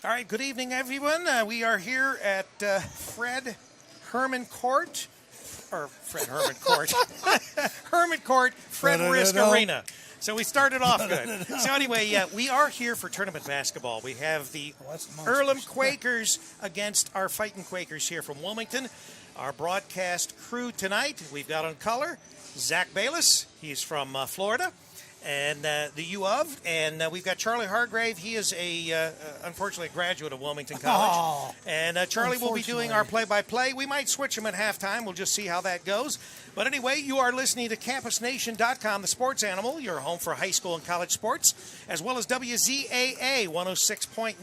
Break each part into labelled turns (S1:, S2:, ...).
S1: All right, good evening, everyone. We are here at Fred Herman Court, Fred Risk Arena. So we started off good. So anyway, we are here for tournament basketball. We have the Earlham Quakers against our Fighting Quakers here from Wilmington. Our broadcast crew tonight, we've got on color Zach Bayless. He's from Florida. And the U of, and we've got Charlie Hargrave. He is unfortunately a graduate of Wilmington College. Oh, and Charlie will be doing our play-by-play. We might switch him at halftime. We'll just see how that goes. But anyway, you are listening to CampusNation.com, the sports animal, your home for high school and college sports, as well as WZAA 106.9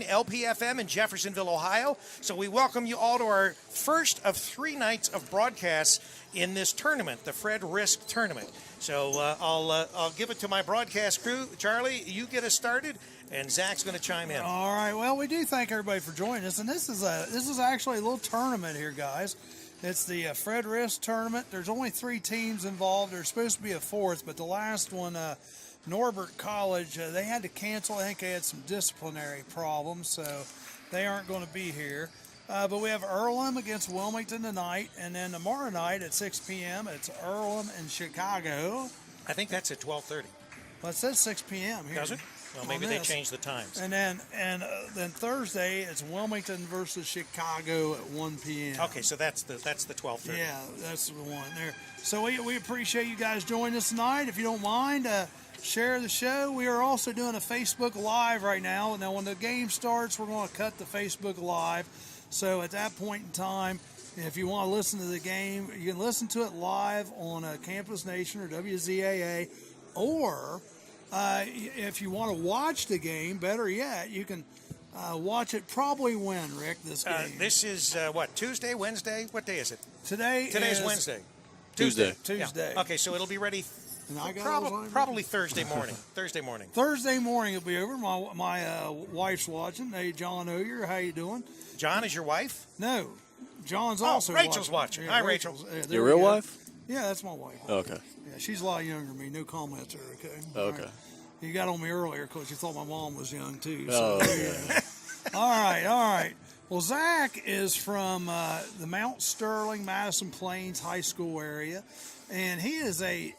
S1: LPFM in Jeffersonville, Ohio. So we welcome you all to our first of 3 nights of broadcasts in this tournament, the Fred Risk Tournament. So I'll give it to my broadcast crew. Charlie, you get us started, and Zach's going to chime in.
S2: All right. Well, we do thank everybody for joining us, and this is actually a little tournament here, guys. It's the Fred Risk Tournament. There's only 3 teams involved. There's supposed to be a 4th, but the last one, Norbert College, they had to cancel. I think they had some disciplinary problems, so they aren't going to be here. But we have Earlham against Wilmington tonight, and then tomorrow night at 6 p.m. it's Earlham in Chicago.
S1: I think that's at 12:30.
S2: Well, it says 6 p.m. here.
S1: Does it? Well, maybe they changed the times.
S2: And then Thursday it's Wilmington versus Chicago at 1 p.m.
S1: Okay, so that's the 12:30.
S2: Yeah, that's the one there. So we appreciate you guys joining us tonight. If you don't mind, share the show. We are also doing a Facebook Live right now. Now, when the game starts, we're going to cut the Facebook Live. So at that point in time, if you want to listen to the game, you can listen to it live on Campus Nation or WZAA, or if you want to watch the game, better yet, you can watch it probably when, Rick, this game?
S1: This is, Tuesday, Wednesday? What day is it?
S2: Today
S1: is Wednesday.
S2: Tuesday.
S1: Yeah. Okay, so it'll be ready probably Thursday morning. Thursday morning
S2: it'll be over. My wife's watching. Hey, John Oyer, how you doing?
S1: John is your wife?
S2: No. John's also
S1: Rachel's watching.
S2: Yeah,
S1: Hi, Rachel.
S3: Your real wife?
S2: Yeah, that's my wife.
S3: Oh, okay.
S2: Yeah, she's a lot younger than me. No comments there, okay?
S3: Okay.
S2: Right. You got on me earlier because you thought my mom was young, too.
S3: So,
S2: yeah. All right. Well, Zach is from the Mount Sterling, Madison Plains High School area, and he is a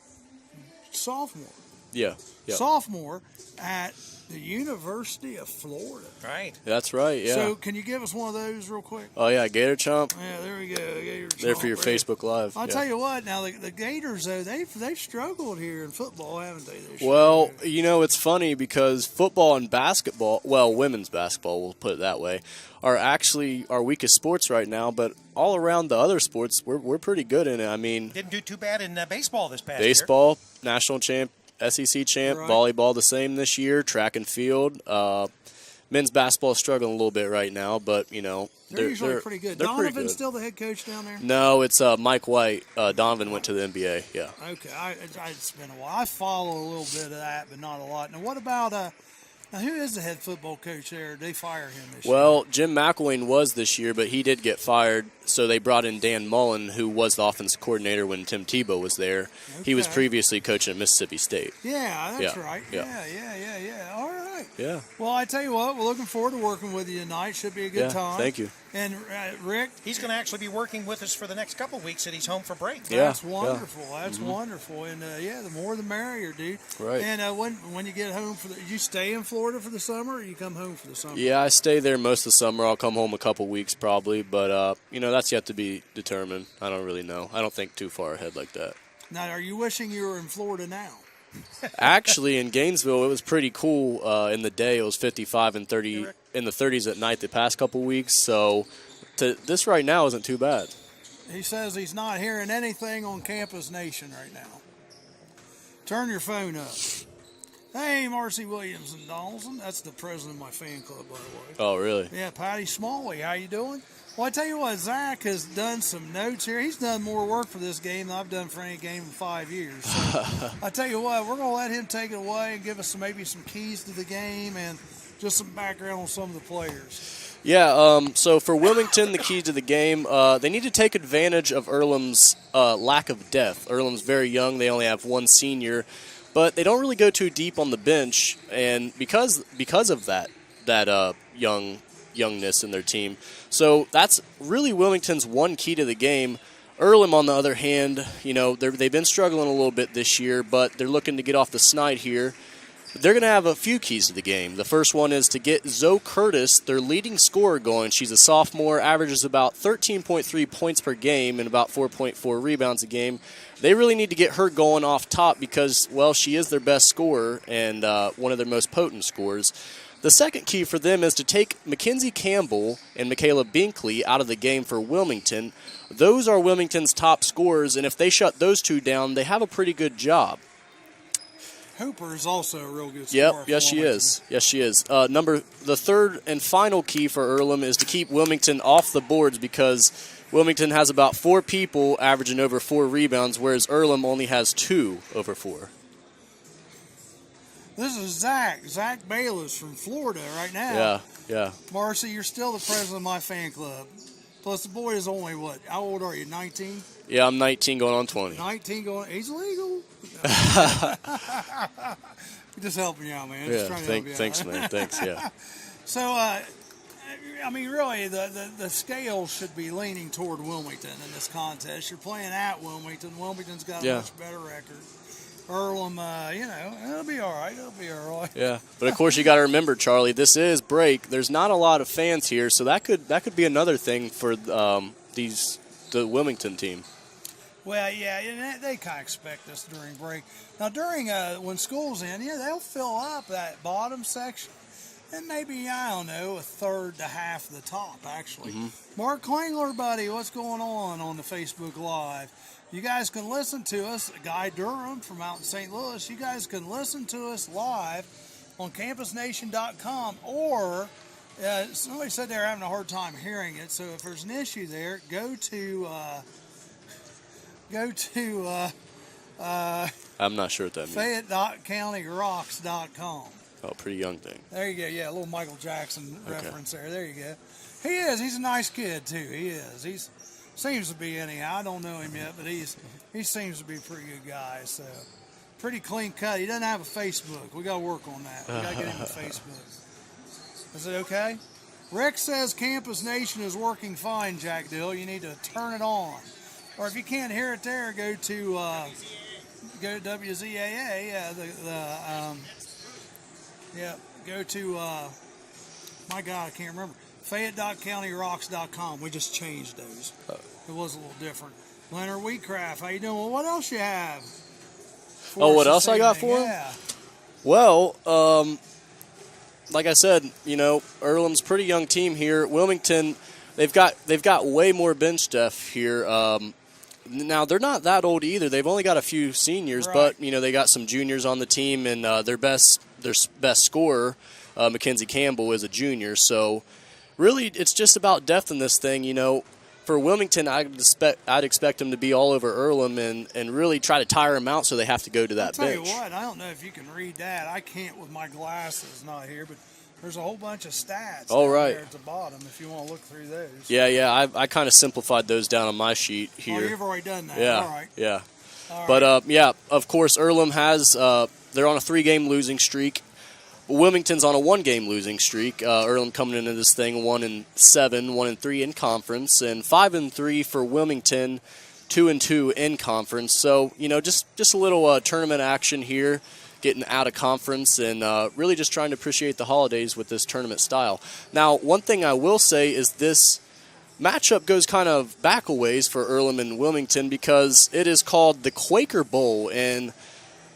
S2: sophomore.
S3: Yeah.
S2: Sophomore at the University of Florida.
S1: Right.
S3: That's right, yeah.
S2: So can you give us one of those real quick?
S3: Oh, yeah, Gator Chomp.
S2: Yeah, there we go. Gator Chomp.
S3: There for your Facebook Live.
S2: I'll tell you what, now the Gators, though, they've struggled here in football, haven't they, this
S3: Well,
S2: year?
S3: it's funny because football and basketball, well, women's basketball, we'll put it that way, are actually our weakest sports right now, but all around the other sports, we're pretty good in it. I mean,
S1: didn't do too bad in baseball this past
S3: year. National champ, SEC champ, right. Volleyball the same this year, track and field. Men's basketball is struggling a little bit right now, but,
S2: they're usually pretty good. Donovan's still the head coach down there?
S3: No, it's Mike White. Donovan went to the NBA, yeah.
S2: Okay, it's been a while. I follow a little bit of that, but not a lot. Now, what about now, who is the head football coach there? Did they fire him this year?
S3: Well, Jim McElwain was this year, but he did get fired, so they brought in Dan Mullen, who was the offensive coordinator when Tim Tebow was there. Okay. He was previously coaching at Mississippi State.
S2: Yeah, that's right. Yeah. All right. Yeah. Well, I tell you what, we're looking forward to working with you tonight. Should be a good time.
S3: Thank you.
S2: And Rick?
S1: He's going to actually be working with us for the next couple of weeks that he's home for break.
S2: That's wonderful. That's wonderful. And, the more the merrier, dude.
S3: Right.
S2: And when you get home, you stay in Florida for the summer or you come home for the summer?
S3: Yeah, I stay there most of the summer. I'll come home a couple weeks probably. But, that's yet to be determined. I don't really know. I don't think too far ahead like that.
S2: Now, are you wishing you were in Florida now?
S3: Actually, in Gainesville, it was pretty cool in the day. It was 55 and 30 in the 30s at night the past couple weeks. So this right now isn't too bad.
S2: He says he's not hearing anything on Campus Nation right now. Turn your phone up. Hey, Marcy Williams and Donaldson. That's the president of my fan club, by the way.
S3: Oh, really?
S2: Yeah, Patty Smalley. How you doing? Well, I tell you what, Zach has done some notes here. He's done more work for this game than I've done for any game in 5 years. So I tell you what, we're going to let him take it away and give us maybe some keys to the game and just some background on some of the players.
S3: Yeah, so for Wilmington, the key to the game, they need to take advantage of Earlham's lack of depth. Earlham's very young. They only have one senior, but they don't really go too deep on the bench. And because of that youngness in their team. So that's really Wilmington's one key to the game. Earlham, on the other hand, they've been struggling a little bit this year, but they're looking to get off the snide here. They're going to have a few keys to the game. The first one is to get Zoe Curtis, their leading scorer, going. She's a sophomore, averages about 13.3 points per game and about 4.4 rebounds a game. They really need to get her going off top because, well, she is their best scorer and one of their most potent scorers. The second key for them is to take Mackenzie Campbell and Michaela Binkley out of the game for Wilmington. Those are Wilmington's top scorers, and if they shut those two down, they have a pretty good job.
S2: Hooper is also a real good scorer.
S3: Yes, she is. Yes, she is. The third and final key for Earlham is to keep Wilmington off the boards because Wilmington has about 4 people averaging over 4 rebounds, whereas Earlham only has 2 over 4.
S2: This is Zach Bayless from Florida right now.
S3: Yeah.
S2: Marcy, you're still the president of my fan club. Plus, the boy is only, what, how old are you, 19?
S3: Yeah, I'm 19 going on 20.
S2: 19 going, he's legal. Just helping you out, man. Just trying to help you out.
S3: Thanks, man. Thanks, yeah.
S2: So, really, the scale should be leaning toward Wilmington in this contest. You're playing at Wilmington. Wilmington's got a much better record. Earlham, it'll be all right.
S3: Yeah, but of course you got to remember, Charlie, this is break. There's not a lot of fans here, so that could be another thing for the Wilmington team.
S2: Well, yeah, and they kind of expect this during break. Now, during when school's in, they'll fill up that bottom section, and maybe a third to half the top actually. Mm-hmm. Mark Klingler, buddy, what's going on the Facebook Live? You guys can listen to us, Guy Durham from out in St. Louis. You guys can listen to us live on campusnation.com, or somebody said they're having a hard time hearing it. So if there's an issue there, go to
S3: I'm not sure what that means.
S2: Fayette.CountyRocks.com.
S3: Oh, pretty young thing.
S2: There you go. Yeah, a little Michael Jackson reference there. There you go. He is. He's a nice kid too. He is. He's seems to be anyhow. I don't know him yet, but he seems to be a pretty good guy. So pretty clean cut. He doesn't have a Facebook. We got to work on that. We got to get him a Facebook. Is it okay? Rick says Campus Nation is working fine, Jack Dill. You need to turn it on. Or if you can't hear it there, go to WZAA. Go to my God, I can't remember. Fayette.CountyRocks.com. We just changed those. It was a little different. Leonard Wheatcraft, how you doing? Well, what else you have?
S3: What else I got for him?
S2: Yeah.
S3: Well, like I said, Earlham's a pretty young team here. Wilmington, they've got way more bench depth here. Now they're not that old either. They've only got a few seniors,
S2: right.
S3: But they got some juniors on the team, and their best scorer, Mackenzie Campbell, is a junior. So really, it's just about depth in this thing. For Wilmington, I'd expect them to be all over Earlham and really try to tire them out so they have to go to that bench.
S2: I'll tell you what, I don't know if you can read that. I can't with my glasses not here, but there's a whole bunch of stats there at the bottom if you want to look through those.
S3: Yeah, I kind of simplified those down on my sheet here.
S2: Oh, you've already done that.
S3: Yeah,
S2: all right.
S3: Yeah.
S2: All
S3: but,
S2: right.
S3: Of course, Earlham has they're on a 3-game losing streak. Wilmington's on a 1-game losing streak. Earlham coming into this thing 1-7, 1-3 in conference, and 5-3 for Wilmington, 2-2 in conference. So just a little tournament action here, getting out of conference, and really just trying to appreciate the holidays with this tournament style. Now, one thing I will say is this matchup goes kind of back a ways for Earlham and Wilmington because it is called the Quaker Bowl, and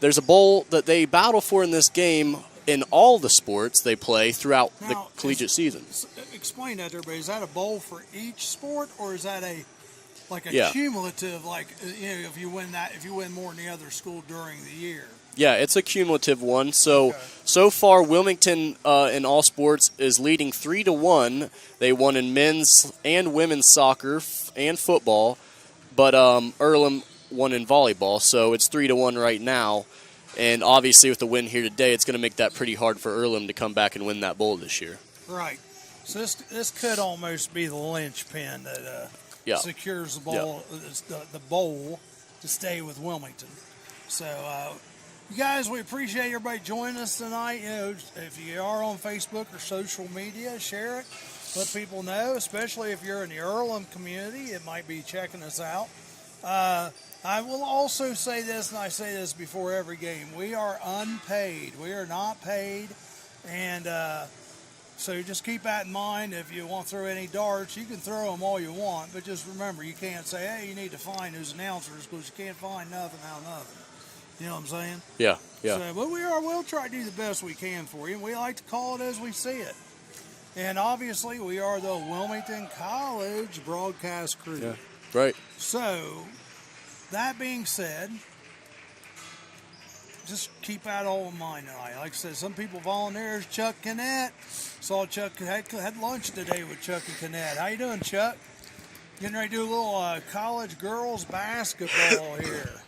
S3: there's a bowl that they battle for in this game in all the sports they play throughout the collegiate season.
S2: Explain that to everybody. Is that a bowl for each sport, or is that a cumulative, if you win more than the other school during the year?
S3: Yeah, it's a cumulative one. So far, Wilmington in all sports is leading 3-1. They won in men's and women's soccer and football, but Earlham won in volleyball. So it's 3-1 right now. And obviously, with the win here today, it's going to make that pretty hard for Earlham to come back and win that bowl this year.
S2: Right. So this could almost be the linchpin that secures the bowl, the bowl to stay with Wilmington. So You guys, we appreciate everybody joining us tonight. You know, if you are on Facebook or social media, share it. Let people know, especially if you're in the Earlham community, it might be checking us out. I will also say this, and I say this before every game. We are unpaid. We are not paid. And so just keep that in mind. If you want to throw any darts, you can throw them all you want. But just remember, you can't say, hey, you need to find those announcers, because you can't find nothing out of nothing. You know what I'm saying?
S3: Yeah.
S2: So, but we'll try to do the best we can for you. And we like to call it as we see it. And obviously, we are the Wilmington College broadcast crew.
S3: Yeah, right.
S2: So, that being said, just keep that all in mind tonight. Like I said, some people volunteers. Chuck Kinnett. Saw Chuck had lunch today with Chuck and Kinnett. How you doing, Chuck? Getting ready to do a little college girls basketball here.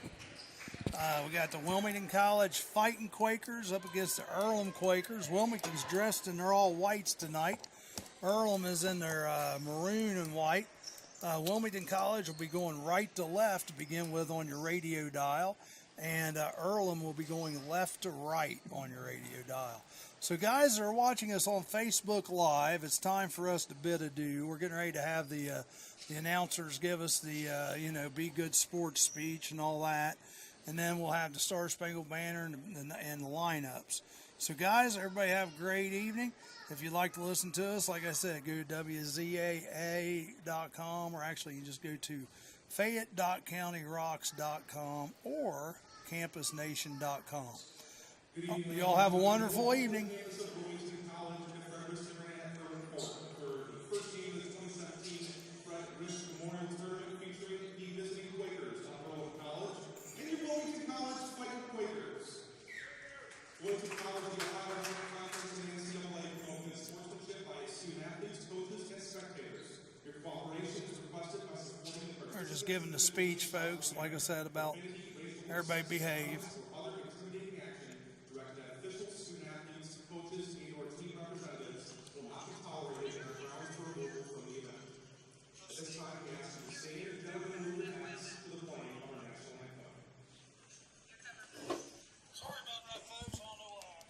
S2: We got the Wilmington College Fighting Quakers up against the Earlham Quakers. Wilmington's dressed in their all whites tonight. Earlham is in their maroon and white. Wilmington College will be going right to left to begin with on your radio dial. And Earlham will be going left to right on your radio dial. So guys that are watching us on Facebook Live, it's time for us to bid adieu. We're getting ready to have the announcers give us the, be good sports speech and all that. And then we'll have the Star Spangled Banner and the lineups. So, guys, everybody have a great evening. If you'd like to listen to us, like I said, go to WZAA.com, or actually you just go to Fayette.CountyRocks.com or CampusNation.com. Y'all have a wonderful evening.
S4: Wilmington College, the Ohio Conference, and NCAA promoting sportsmanship by student athletes, coaches, and spectators. Your cooperation is requested by supporting the
S2: We're just giving the speech, folks, like I said, about everybody behave.
S4: other intimidating action directed at officials, student athletes, coaches, and/or team representatives will not be tolerated and are grounds for removal from the event. At this time, we ask you to stand and gentlemen move your hats to the playing of our national anthem.
S2: Sorry about that, folks. I don't know why.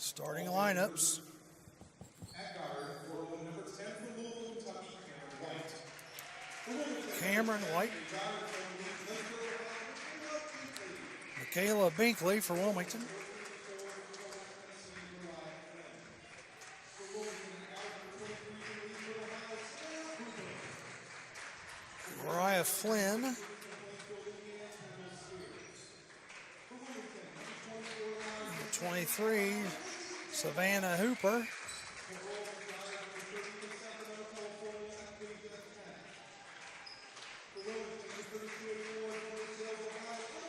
S2: Starting lineups.
S4: At guard, for number 10 from Louisville, Kentucky,
S2: Cameron White. Michaela Binkley for Wilmington. Mariah Flynn. Number 23, Savannah Hooper.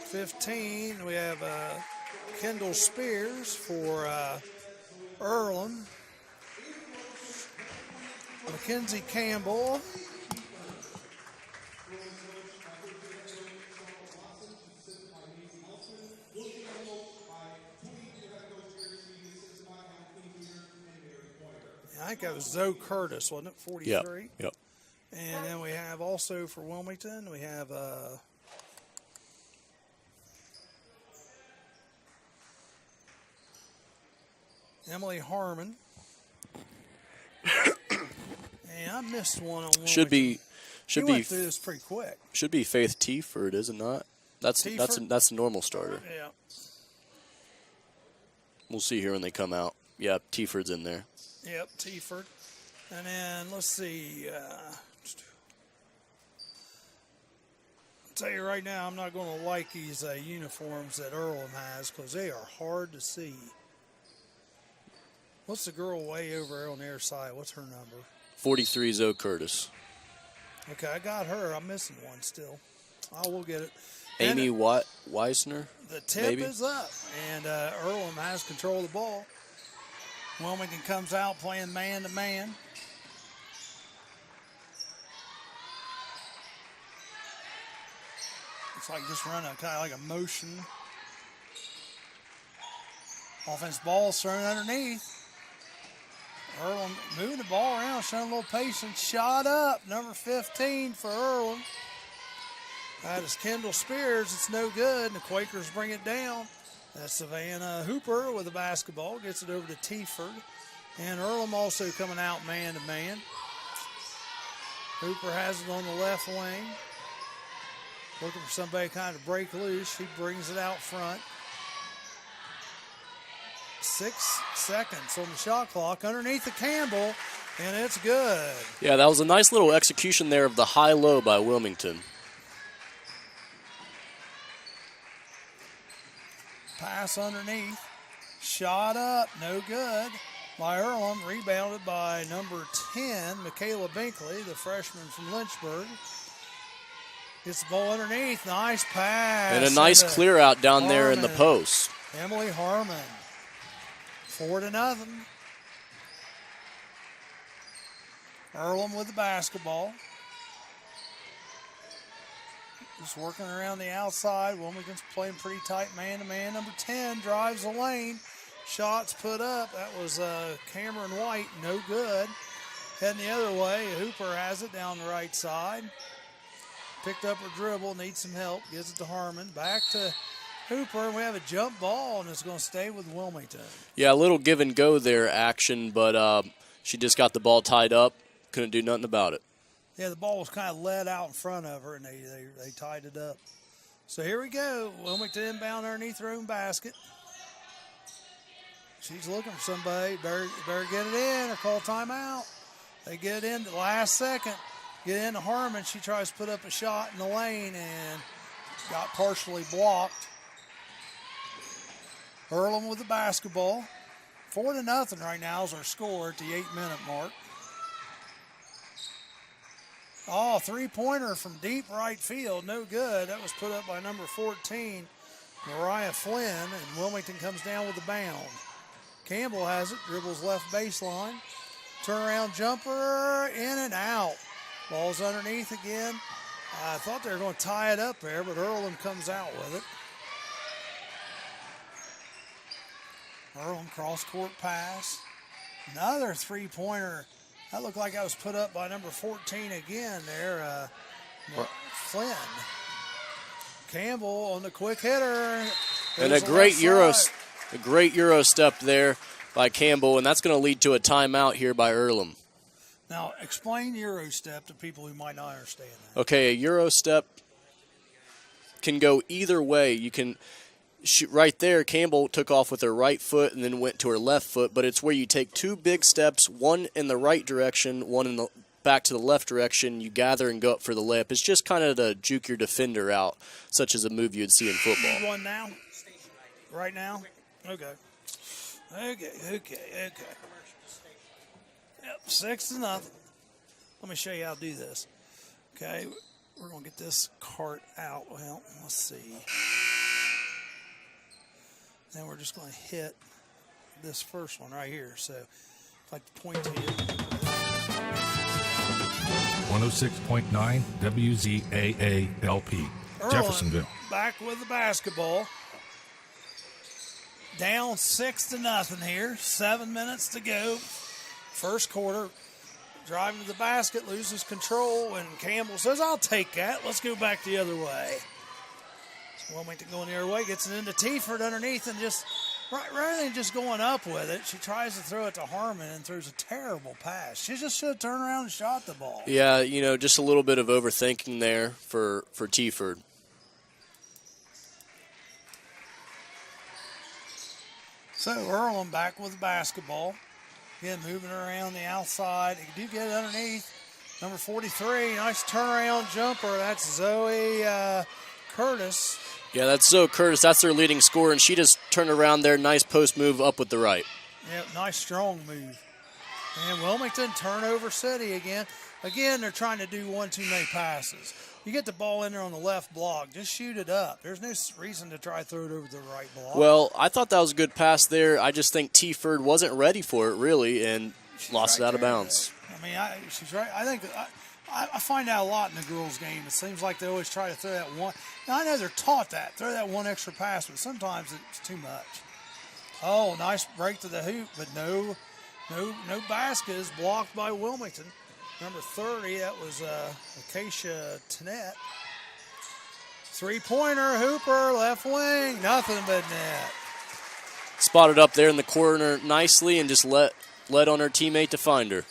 S2: 15, we have Kendall Spears for Earlham. Mackenzie Campbell. I think that was Zoe Curtis, wasn't it? 43.
S3: Yep.
S2: And then we have also for Wilmington, we have Emily Harmon. And I missed one on Wilmington.
S3: Should
S2: went
S3: be
S2: through this pretty quick.
S3: Should be Faith Teaford, is it not? That's the normal starter.
S2: Yeah.
S3: We'll see here when they come out. Yeah, Teaford's in there.
S2: Yep, Teaford. And then let's see. I'll tell you right now, I'm not going to like these uniforms that Earlham has because they are hard to see. What's the girl way over there on their side? What's her number?
S3: 43, Zoe Curtis.
S2: Okay, I got her. I'm missing one still. I will get it.
S3: Amy Weisner.
S2: The tip
S3: maybe?
S2: is up, and Earlham has control of the ball. Wilmington comes out playing man-to-man. It's like just run a kind of like a motion. Offense ball thrown underneath. Earlham moving the ball around, showing a little patience. Shot up, number 15 for Earlham. That is Kendall Spears. It's no good, and the Quakers bring it down. That's Savannah Hooper with the basketball. Gets it over to Teaford. And Earlham also coming out man-to-man. Hooper has it on the left wing. Looking for somebody kind of break loose. He brings it out front. 6 seconds on the shot clock underneath the Campbell, and it's good.
S3: Yeah, that was a nice little execution there of the high-low by Wilmington.
S2: Pass underneath. Shot up, no good by Earlham. Rebounded by number 10, Michaela Binkley, the freshman from Lynchburg. Gets the ball underneath. Nice pass.
S3: And a nice clear out down there in the post.
S2: Emily Harmon. 4-0. Earlham with the basketball. Just working around the outside. Wilmington's playing pretty tight man-to-man. Number 10 drives the lane. Shots put up. That was Cameron White. No good. Heading the other way. Hooper has it down the right side. Picked up her dribble. Needs some help. Gives it to Harmon. Back to Hooper. We have a jump ball, and it's going to stay with Wilmington.
S3: Yeah, a little give and go there action, but she just got the ball tied up. Couldn't do nothing about it.
S2: Yeah, the ball was kind of led out in front of her, and they tied it up. So here we go. Wilmington inbound underneath her own basket. She's looking for somebody. Better get it in or call timeout. They get it in the last second. Get into Harmon. She tries to put up a shot in the lane and got partially blocked. Earlham with the basketball. 4-0 right now is our score at the 8-minute mark. Oh, three-pointer from deep right field. No good. That was put up by number 14, Mariah Flynn, and Wilmington comes down with the bound. Campbell has it. Dribbles left baseline. Turnaround jumper. In and out. Ball's underneath again. I thought they were going to tie it up there, but Earlham comes out with it. Earlham cross-court pass. Another three-pointer. That looked like that was put up by number 14 again there, Flynn. Campbell on the quick hitter.
S3: And a great Euro step there by Campbell, and that's going to lead to a timeout here by Earlham.
S2: Now, explain Euro step to people who might not understand that.
S3: Okay, a Euro step can go either way. You can shoot right there. Campbell took off with her right foot and then went to her left foot, but it's where you take two big steps, one in the right direction, one in the back to the left direction. You gather and go up for the layup. It's just kind of to juke your defender out, such as a move you'd see in football.
S2: One now? Right now? Okay. Yep, 6-0. Let me show you how to do this. Okay, we're going to get this cart out. Well, let's see. Then we're just going to hit this first one right here. So if I point to you.
S5: 106.9 WZAA-LP, Jeffersonville.
S2: Back with the basketball. Down 6-0 here. 7 minutes to go. First quarter, driving to the basket, loses control, and Campbell says, I'll take that. Let's go back the other way. So Wilmington going the other way, gets it into Tiford underneath, and just rather than just going up with it, she tries to throw it to Harmon and throws a terrible pass. She just should have turned around and shot the ball.
S3: Yeah, just a little bit of overthinking there for Tiford.
S2: So Earlham back with the basketball. Again, moving around the outside. They do get it underneath. Number 43, nice turnaround jumper. That's Zoe Curtis.
S3: Yeah, that's Zoe Curtis. That's their leading scorer, and she just turned around there. Nice post move up with the right.
S2: Yep, nice strong move. And Wilmington, turnover city again. Again, they're trying to do one too many passes. You get the ball in there on the left block, just shoot it up. There's no reason to try to throw it over the right block.
S3: Well, I thought that was a good pass there. I just think Tiford wasn't ready for it, really, and lost it out of bounds.
S2: I mean, she's right. I think I find that a lot in the girls' game. It seems like they always try to throw that one. Now, I know they're taught that. Throw that one extra pass, but sometimes it's too much. Oh, nice break to the hoop, but no basket is blocked by Wilmington. Number 30, that was Acacia Tennett. Three-pointer, Hooper, left wing, nothing but net.
S3: Spotted up there in the corner nicely and just let on her teammate to find her.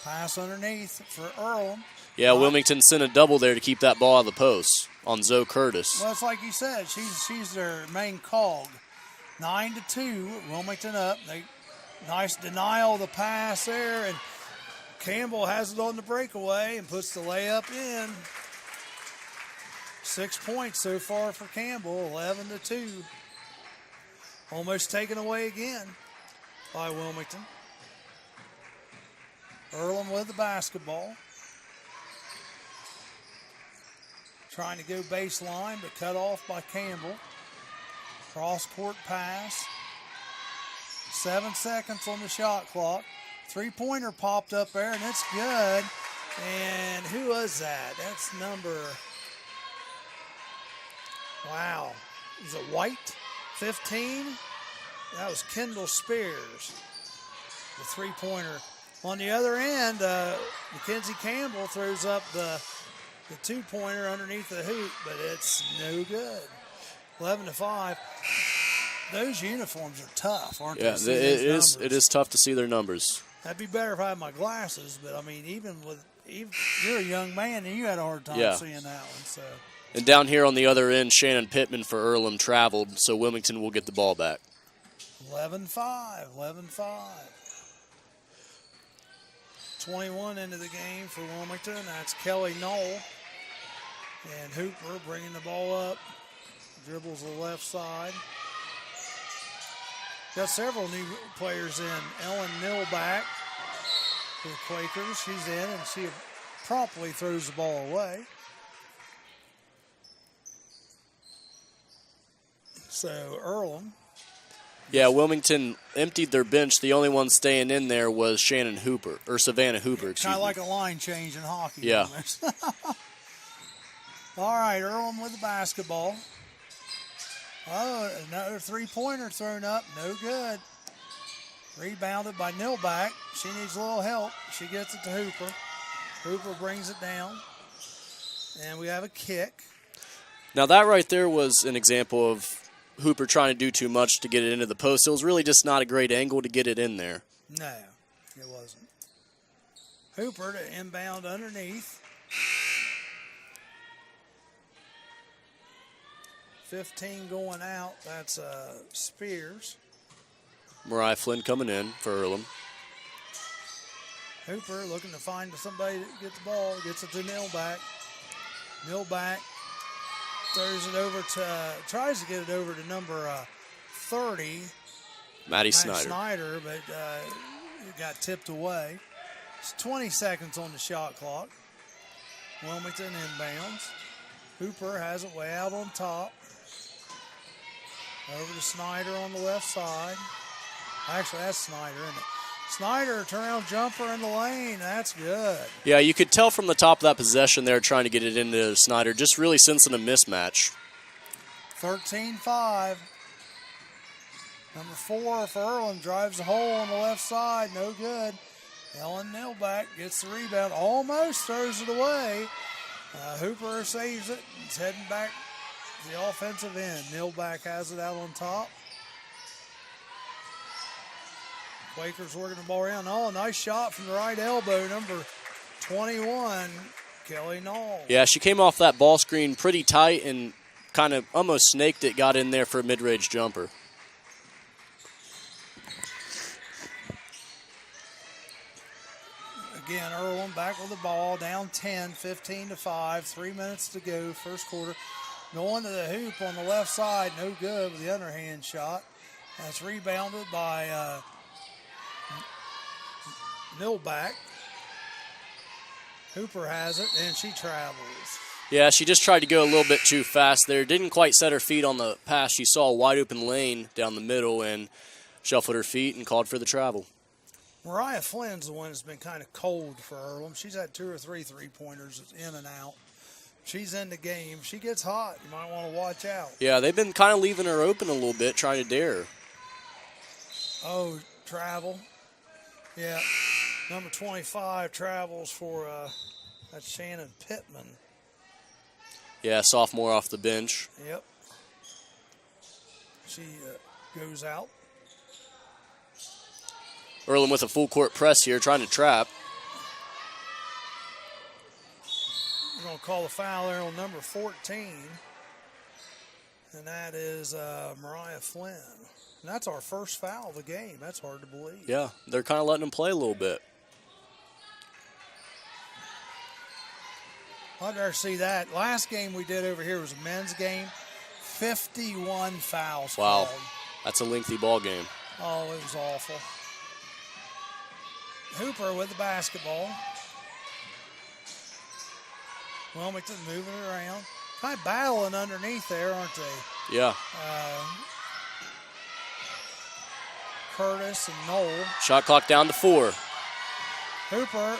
S2: Pass underneath for Earlham.
S3: Yeah, Wilmington sent a double there to keep that ball out of the post on Zoe Curtis.
S2: Well, it's like you said, she's their main cog. 9-2, Wilmington up. Nice denial of the pass there, and Campbell has it on the breakaway and puts the layup in. 6 points so far for Campbell, 11-2. Almost taken away again by Wilmington. Earlham with the basketball. Trying to go baseline, but cut off by Campbell. Cross-court pass. 7 seconds on the shot clock. Three-pointer popped up there, and it's good. And who was that? That's number... Wow. Is it White? 15? That was Kendall Spears. The three-pointer. On the other end, Mackenzie Campbell throws up the two-pointer underneath the hoop, but it's no good. 11-5. Those uniforms are tough, aren't they?
S3: Yeah, it is tough to see their numbers.
S2: That'd be better if I had my glasses, but I mean, even you're a young man and you had a hard time seeing that one. So.
S3: And down here on the other end, Shannon Pittman for Earlham traveled, so Wilmington will get the ball back.
S2: 11-5. 21 into the game for Wilmington. That's Kelly Knoll. And Hooper bringing the ball up. Dribbles the left side. Got several new players in. Ellen Nilback for the Quakers. She's in, and she promptly throws the ball away. So, Earlham.
S3: Yeah, Wilmington emptied their bench. The only one staying in there was Savannah Hooper, excuse
S2: Kind of
S3: me.
S2: like a line change in hockey.
S3: Yeah.
S2: All right, Earlham with the basketball. Oh, another three-pointer thrown up. No good. Rebounded by Nilback. She needs a little help. She gets it to Hooper. Hooper brings it down. And we have a kick.
S3: Now, that right there was an example of Hooper trying to do too much to get it into the post. It was really just not a great angle to get it in there.
S2: No, it wasn't. Hooper to inbound underneath. 15 going out. That's Spears.
S3: Mariah Flynn coming in for Earlham.
S2: Hooper looking to find somebody to get the ball. Gets it to Nilback. Nilback throws it over to, tries to get it over to number 30.
S3: Maddie
S2: Snyder, but it got tipped away. It's 20 seconds on the shot clock. Wilmington inbounds. Hooper has it way out on top. Over to Snyder on the left side. Actually, that's Snyder, isn't it? Snyder, turnaround jumper in the lane. That's good.
S3: Yeah, you could tell from the top of that possession there trying to get it into Snyder, just really sensing a mismatch.
S2: 13-5. Number 4 for Earlham drives the hole on the left side. No good. Ellen Nilback gets the rebound. Almost throws it away. Hooper saves it. It's heading back to the offensive end. Nilback has it out on top. Quakers working the ball around. Oh, nice shot from the right elbow. Number 21, Kelly Knoll.
S3: Yeah, she came off that ball screen pretty tight and kind of almost snaked it, got in there for a mid-range jumper.
S2: Again, Earlham back with the ball, down 10, 15-5, 3 minutes to go, first quarter. Going to the hoop on the left side, no good with the underhand shot. That's rebounded by Nilback. Hooper has it, and she travels.
S3: Yeah, she just tried to go a little bit too fast there. Didn't quite set her feet on the pass. She saw a wide open lane down the middle and shuffled her feet and called for the travel.
S2: Mariah Flynn's the one that's been kind of cold for Earlham. She's had 2 or 3 three-pointers in and out. She's in the game. She gets hot. You might want to watch out.
S3: Yeah, they've been kind of leaving her open a little bit, trying to dare her.
S2: Oh, travel. Yeah. Number 25 travels for that's Shannon Pittman.
S3: Yeah, sophomore off the bench.
S2: Yep. She goes out.
S3: Earlham with a full court press here, trying to trap.
S2: We're going to call a foul there on number 14. And that is Mariah Flynn. And that's our first foul of the game. That's hard to believe.
S3: Yeah, they're kind of letting them play a little bit.
S2: I'd rather see that. Last game we did over here was a men's game. 51 fouls.
S3: Wow,
S2: called.
S3: that's a lengthy ball game.
S2: Oh, it was awful. Hooper with the basketball. Wilmington moving it around. Kind of battling underneath there, aren't they?
S3: Yeah.
S2: Curtis and Knoll.
S3: Shot clock down to 4.
S2: Hooper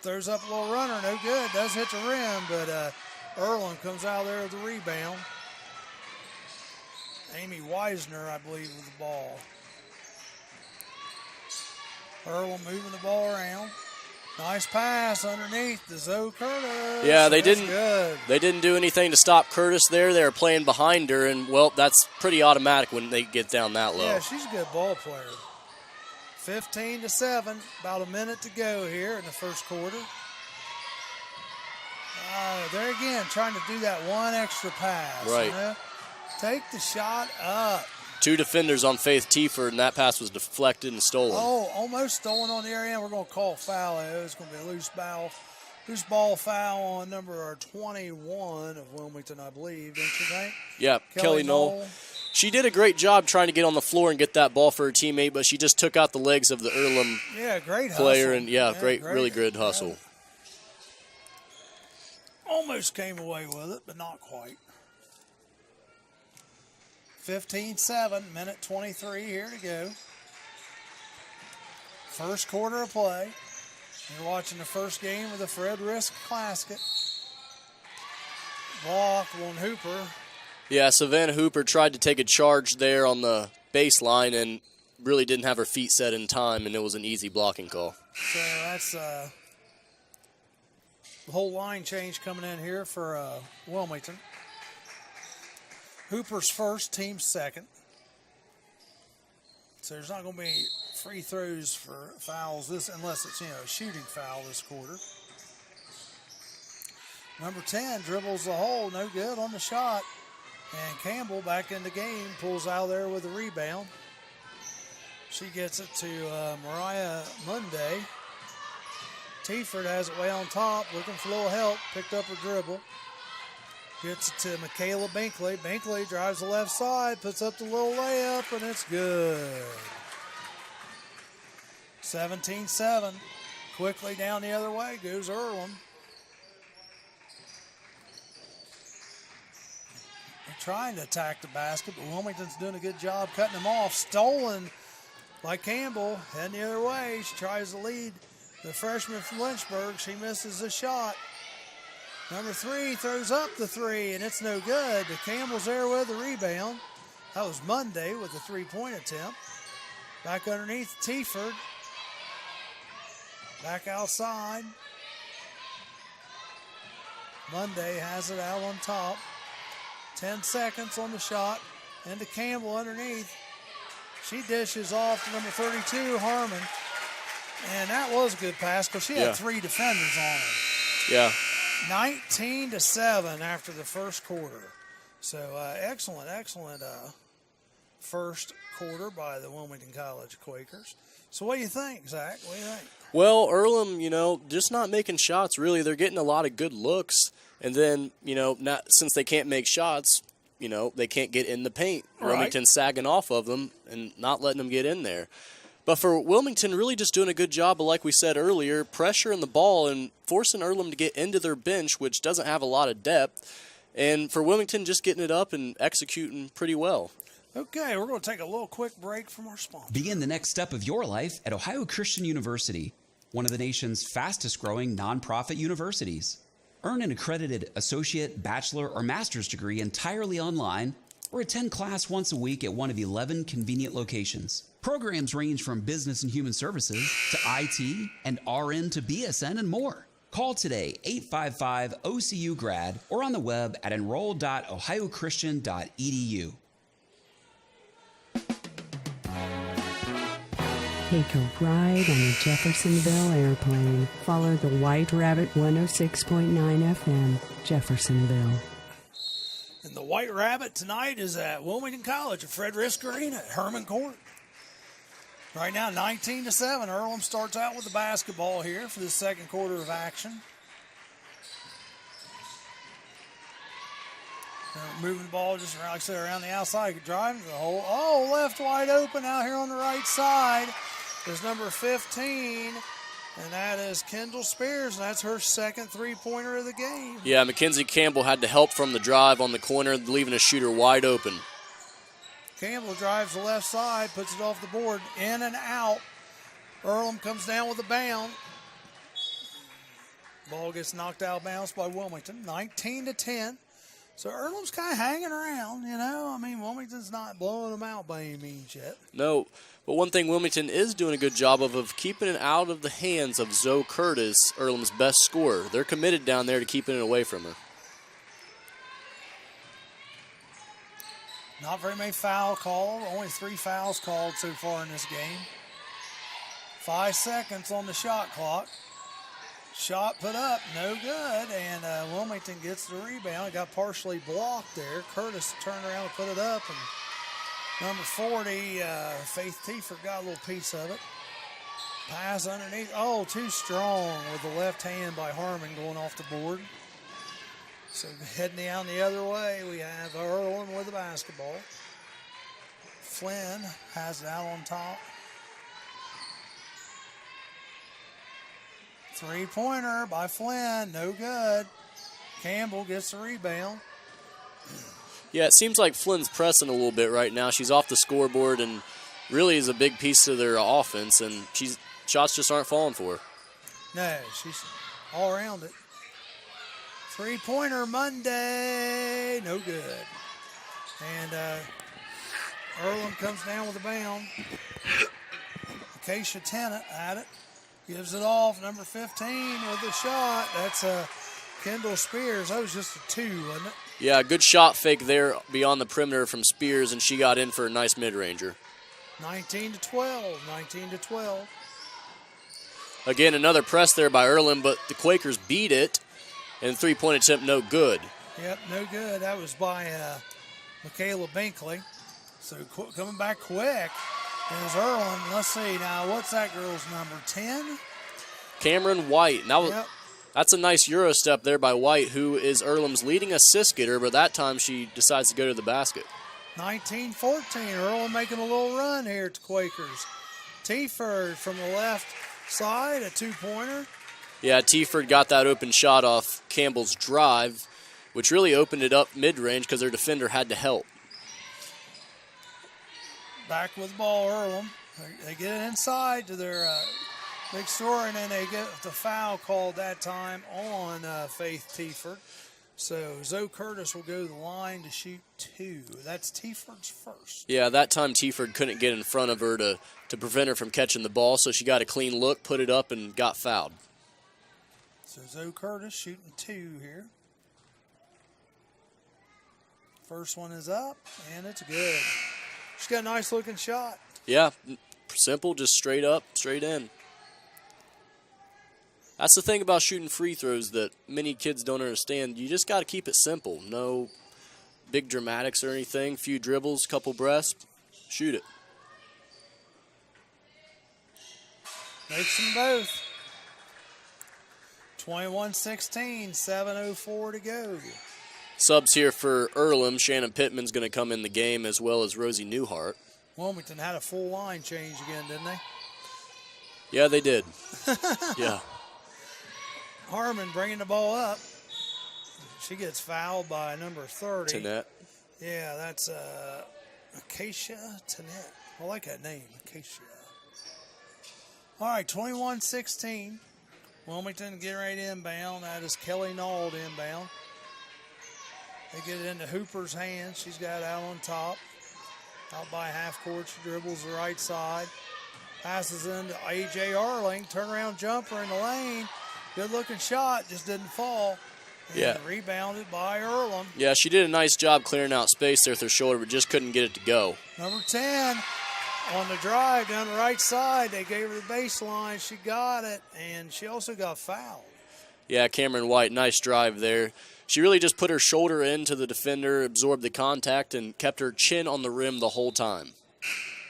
S2: throws up a little runner, no good. Does hit the rim, but Earlham comes out there with the rebound. Amy Weisner, I believe, with the ball. Earlham moving the ball around. Nice pass underneath to Zoe Curtis.
S3: Yeah, they
S2: That's
S3: didn't.
S2: Good.
S3: They didn't do anything to stop Curtis there. They were playing behind her, and well, that's pretty automatic when they get down that low.
S2: Yeah, she's a good ball player. 15-7, about a minute to go here in the first quarter. There again, trying to do that one extra pass.
S3: Right.
S2: You know? Take the shot up.
S3: 2 defenders on Faith Tieford, and that pass was deflected and stolen.
S2: Oh, almost stolen on the area. We're going to call a foul. It's going to be a loose ball foul on number 21 of Wilmington, I believe, don't you think?
S3: Yeah, Kelly Knoll. She did a great job trying to get on the floor and get that ball for her teammate, but she just took out the legs of the Earlham
S2: great
S3: player,
S2: hustle.
S3: and great, really good hustle.
S2: Almost came away with it, but not quite. 15-7, minute 23 here to go. First quarter of play. You're watching the first game of the Fred Risk Classic. Block on Hooper.
S3: Yeah, Savannah Hooper tried to take a charge there on the baseline and really didn't have her feet set in time, and it was an easy blocking call.
S2: So that's the whole line change coming in here for Wilmington. Hooper's first, team's second. So there's not going to be free throws for fouls unless it's a shooting foul this quarter. Number 10 dribbles the hole, no good on the shot. And Campbell back in the game, pulls out there with a rebound. She gets it to Mariah Monday. Tieford has it way on top, looking for a little help, picked up her dribble. Gets it to Michaela Binkley. Binkley drives the left side, puts up the little layup, and it's good. 17-7. Quickly down the other way goes Earlham. They're trying to attack the basket, but Wilmington's doing a good job cutting them off. Stolen by Campbell, heading the other way. She tries to lead the freshman from Lynchburg. She misses the shot. Number 3 throws up the 3, and it's no good. The Campbell's there with the rebound. That was Monday with a three-point attempt. Back underneath, Teaford. Back outside. Monday has it out on top. 10 seconds on the shot. Into Campbell underneath. She dishes off to number 32, Harmon. And that was a good pass because she had three defenders on her.
S3: Yeah.
S2: 19-7 after the first quarter. So excellent first quarter by the Wilmington College Quakers. So what do you think, Zach? What do you think?
S3: Well, Earlham, just not making shots, really. They're getting a lot of good looks. And then, since they can't make shots, they can't get in the paint.
S2: Right.
S3: Wilmington's sagging off of them and not letting them get in there. But for Wilmington, really just doing a good job of, like we said earlier, pressuring the ball and forcing Earlham to get into their bench, which doesn't have a lot of depth. And for Wilmington, just getting it up and executing pretty well.
S2: Okay, we're going to take a little quick break from our sponsor.
S6: Begin the next step of your life at Ohio Christian University, one of the nation's fastest-growing nonprofit universities. Earn an accredited associate, bachelor, or master's degree entirely online, or attend class once a week at one of 11 convenient locations. Programs range from business and human services to IT and RN to BSN and more. Call today, 855-OCU-GRAD, or on the web at enroll.ohiochristian.edu.
S7: Take a ride on the Jeffersonville airplane. Follow the White Rabbit 106.9 FM, Jeffersonville.
S2: And the White Rabbit tonight is at Wilmington College at Fred Risk Arena at Herman Court. Right now, 19-7. Earlham starts out with the basketball here for the second quarter of action. They're moving the ball just around, like I said, around the outside, driving the hole. Oh, left wide open out here on the right side. There's number 15, and that is Kendall Spears, and that's her second three-pointer of the game.
S3: Yeah, Mackenzie Campbell had to help from the drive on the corner, leaving a shooter wide open.
S2: Campbell drives the left side, puts it off the board, in and out. Earlham comes down with a bound. Ball gets knocked out of bounds by Wilmington, 19-10. So Earlham's kind of hanging around, Wilmington's not blowing them out by any means yet.
S3: No, but one thing Wilmington is doing a good job of keeping it out of the hands of Zoe Curtis, Earlham's best scorer. They're committed down there to keeping it away from her.
S2: Not very many foul called. Only 3 fouls called so far in this game. 5 seconds on the shot clock. Shot put up, no good, and Wilmington gets the rebound. It got partially blocked there. Curtis turned around and put it up, and number 40, Faith Teaford, got a little piece of it. Pass underneath. Oh, too strong with the left hand by Harmon going off the board. So heading down the other way, we have Earlham with the basketball. Flynn has it out on top. Three-pointer by Flynn, no good. Campbell gets the rebound.
S3: Yeah, it seems like Flynn's pressing a little bit right now. She's off the scoreboard and really is a big piece of their offense, and shots just aren't falling for her.
S2: No, she's all around it. Three-pointer Monday, no good. And Earlham comes down with a bound. Acacia Tennant at it. Gives it off, number 15 with the shot. That's Kendall Spears. That was just a 2, wasn't it?
S3: Yeah, a good shot fake there beyond the perimeter from Spears, and she got in for a nice mid-ranger.
S2: 19-12.
S3: Again, another press there by Earlham, but the Quakers beat it, and three-point attempt no good.
S2: Yep, no good. That was by Michaela Binkley. So coming back quick is Earlham. Let's see now, what's that girl's number, 10?
S3: Cameron White. Now,
S2: Yep.
S3: That's a nice Euro step there by White, who is Earlham's leading assist getter, but that time she decides to go to the basket.
S2: 19-14. Earlham making a little run here at the Quakers. Teaford from the left side, a 2-pointer.
S3: Yeah, Teaford got that open shot off Campbell's drive, which really opened it up mid-range because their defender had to help.
S2: Back with the ball, Earlham. They get it inside to their big scorer, and then they get the foul called that time on Faith Teaford. So Zoe Curtis will go to the line to shoot 2. That's Tiford's first.
S3: Yeah, that time Tiford couldn't get in front of her to prevent her from catching the ball, so she got a clean look, put it up, and got fouled.
S2: So Zoe Curtis shooting 2 here. First one is up, and it's good. She's got a nice-looking shot.
S3: Yeah, simple, just straight up, straight in. That's the thing about shooting free throws that many kids don't understand. You just got to keep it simple. No big dramatics or anything. Few dribbles, couple breaths, shoot it.
S2: Makes them both. 21-16, 7:04 to go.
S3: Subs here for Earlham. Shannon Pittman's going to come in the game, as well as Rosie Newhart.
S2: Wilmington had a full line change again, didn't they?
S3: Yeah, they did. Yeah.
S2: Harmon bringing the ball up. She gets fouled by number 30.
S3: Tanette.
S2: Yeah, that's Acacia Tanette. I like that name, Acacia. All right, 21-16. Wilmington getting ready to inbound. That is Kelly Nald inbound. They get it into Hooper's hands. She's got it out on top. Out by half court. She dribbles the right side. Passes into A.J. Arling. Turnaround jumper in the lane. Good-looking shot. Just didn't fall. And
S3: Yeah.
S2: Rebounded by Earlham.
S3: Yeah, she did a nice job clearing out space there with her shoulder, but just couldn't get it to go.
S2: Number 10 on the drive down the right side. They gave her the baseline. She got it, and she also got fouled.
S3: Yeah, Cameron White, nice drive there. She really just put her shoulder into the defender, absorbed the contact, and kept her chin on the rim the whole time.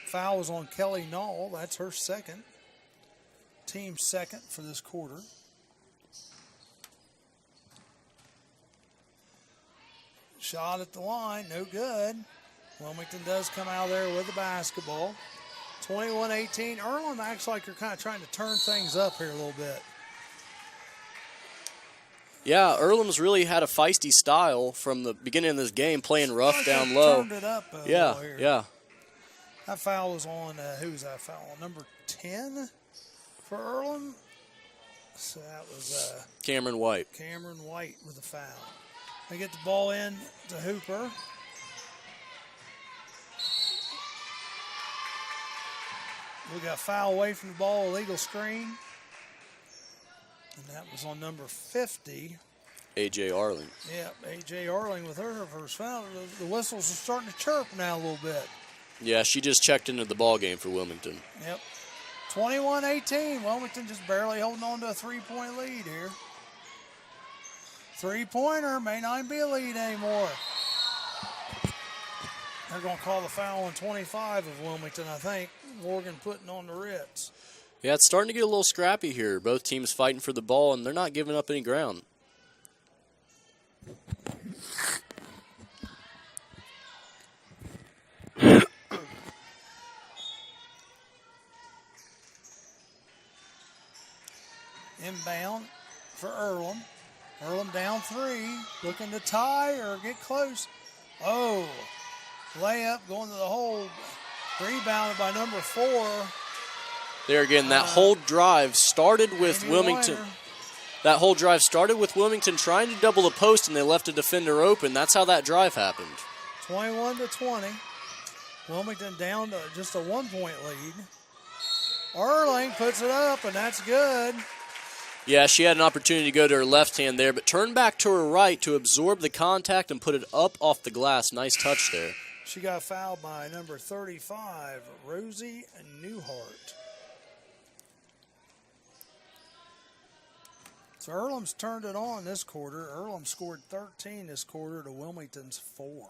S2: Foul was on Kelly Nall. That's her second. Team second for this quarter. Shot at the line, no good. Wilmington does come out there with the basketball. 21-18. Earlham acts like they're kind of trying to turn things up here a little bit.
S3: Yeah, Earlham's really had a feisty style from the beginning of this game, playing rough
S2: Like
S3: down
S2: they
S3: low.
S2: Turned it up a
S3: Yeah,
S2: little here.
S3: yeah.
S2: That foul was on, who's that foul on? Number 10 for Earlham? So that was
S3: Cameron White.
S2: Cameron White with the foul. They get the ball in to Hooper. We got foul away from the ball, illegal screen. And that was on number 50.
S3: A.J. Arling.
S2: Yep, A.J. Arling with her first foul. The whistles are starting to chirp now a little bit.
S3: Yeah, she just checked into the ball game for Wilmington.
S2: Yep. 21-18. Wilmington just barely holding on to a 3-point lead here. Three-pointer may not be a lead anymore. They're going to call the foul on 25 of Wilmington, I think. Morgan putting on the Ritz.
S3: Yeah, it's starting to get a little scrappy here. Both teams fighting for the ball, and they're not giving up any ground.
S2: Inbound for Earlham. Earlham down 3, looking to tie or get close. Oh, layup going to the hole. Rebounded by number 4.
S3: There again, that whole drive started with
S2: Amy
S3: Wilmington.
S2: Weiner.
S3: That whole drive started with Wilmington trying to double the post, and they left a defender open. That's how that drive happened.
S2: 21-20. Wilmington down to just a 1-point lead. Arling puts it up, and that's good.
S3: Yeah, she had an opportunity to go to her left hand there, but turned back to her right to absorb the contact and put it up off the glass. Nice touch there.
S2: She got fouled by number 35, Rosie Newhart. So Earlham's turned it on this quarter. Earlham scored 13 this quarter to Wilmington's 4.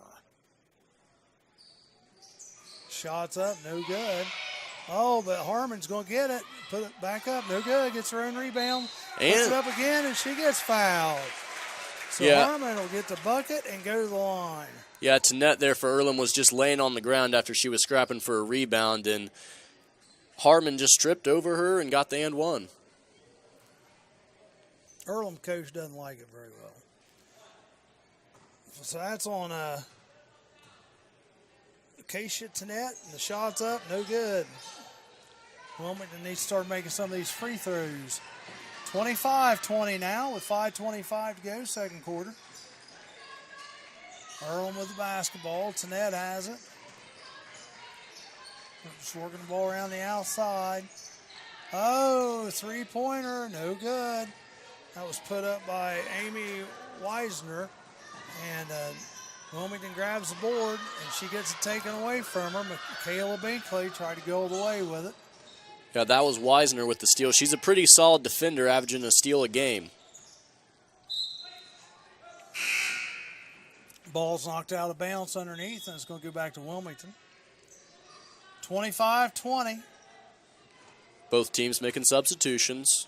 S2: Shots up, no good. Oh, but Harmon's going to get it. Put it back up, no good. Gets her own rebound. Puts it up again, and she gets fouled. So
S3: Yeah.
S2: Harmon will get the bucket and go to the line.
S3: Yeah, Tanette there for Earlham was just laying on the ground after she was scrapping for a rebound, and Harmon just stripped over her and got the and one.
S2: Earlham coach doesn't like it very well. So that's on Acacia Tanette. The shot's up, no good. Wilmington needs to start making some of these free throws. 25-20 now with 5:25 to go, second quarter. Earlham with the basketball. Tanette has it. Just working the ball around the outside. Oh, three-pointer, no good. That was put up by Amy Weisner. And Wilmington grabs the board, and she gets it taken away from her. Michaela Binkley tried to go all the way with it.
S3: Yeah, that was Weisner with the steal. She's a pretty solid defender, averaging a steal a game.
S2: Ball's knocked out of bounds underneath, and it's going to go back to Wilmington. 25-20.
S3: Both teams making substitutions.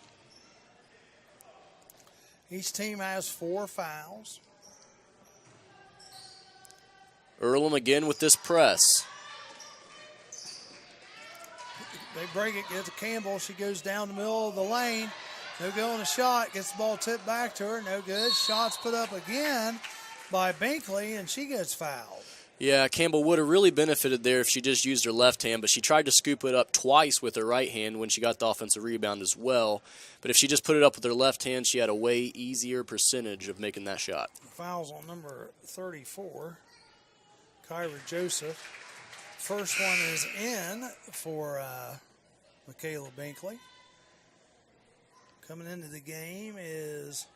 S2: Each team has 4 fouls.
S3: Earlham again with this press.
S2: They break it, get to Campbell. She goes down the middle of the lane. No go on a shot. Gets the ball tipped back to her. No good. Shots put up again by Binkley, and she gets fouled.
S3: Yeah, Campbell would have really benefited there if she just used her left hand, but she tried to scoop it up twice with her right hand when she got the offensive rebound as well. But if she just put it up with her left hand, she had a way easier percentage of making that shot.
S2: Fouls on number 34, Kyra Joseph. First one is in for Michaela Binkley. Coming into the game is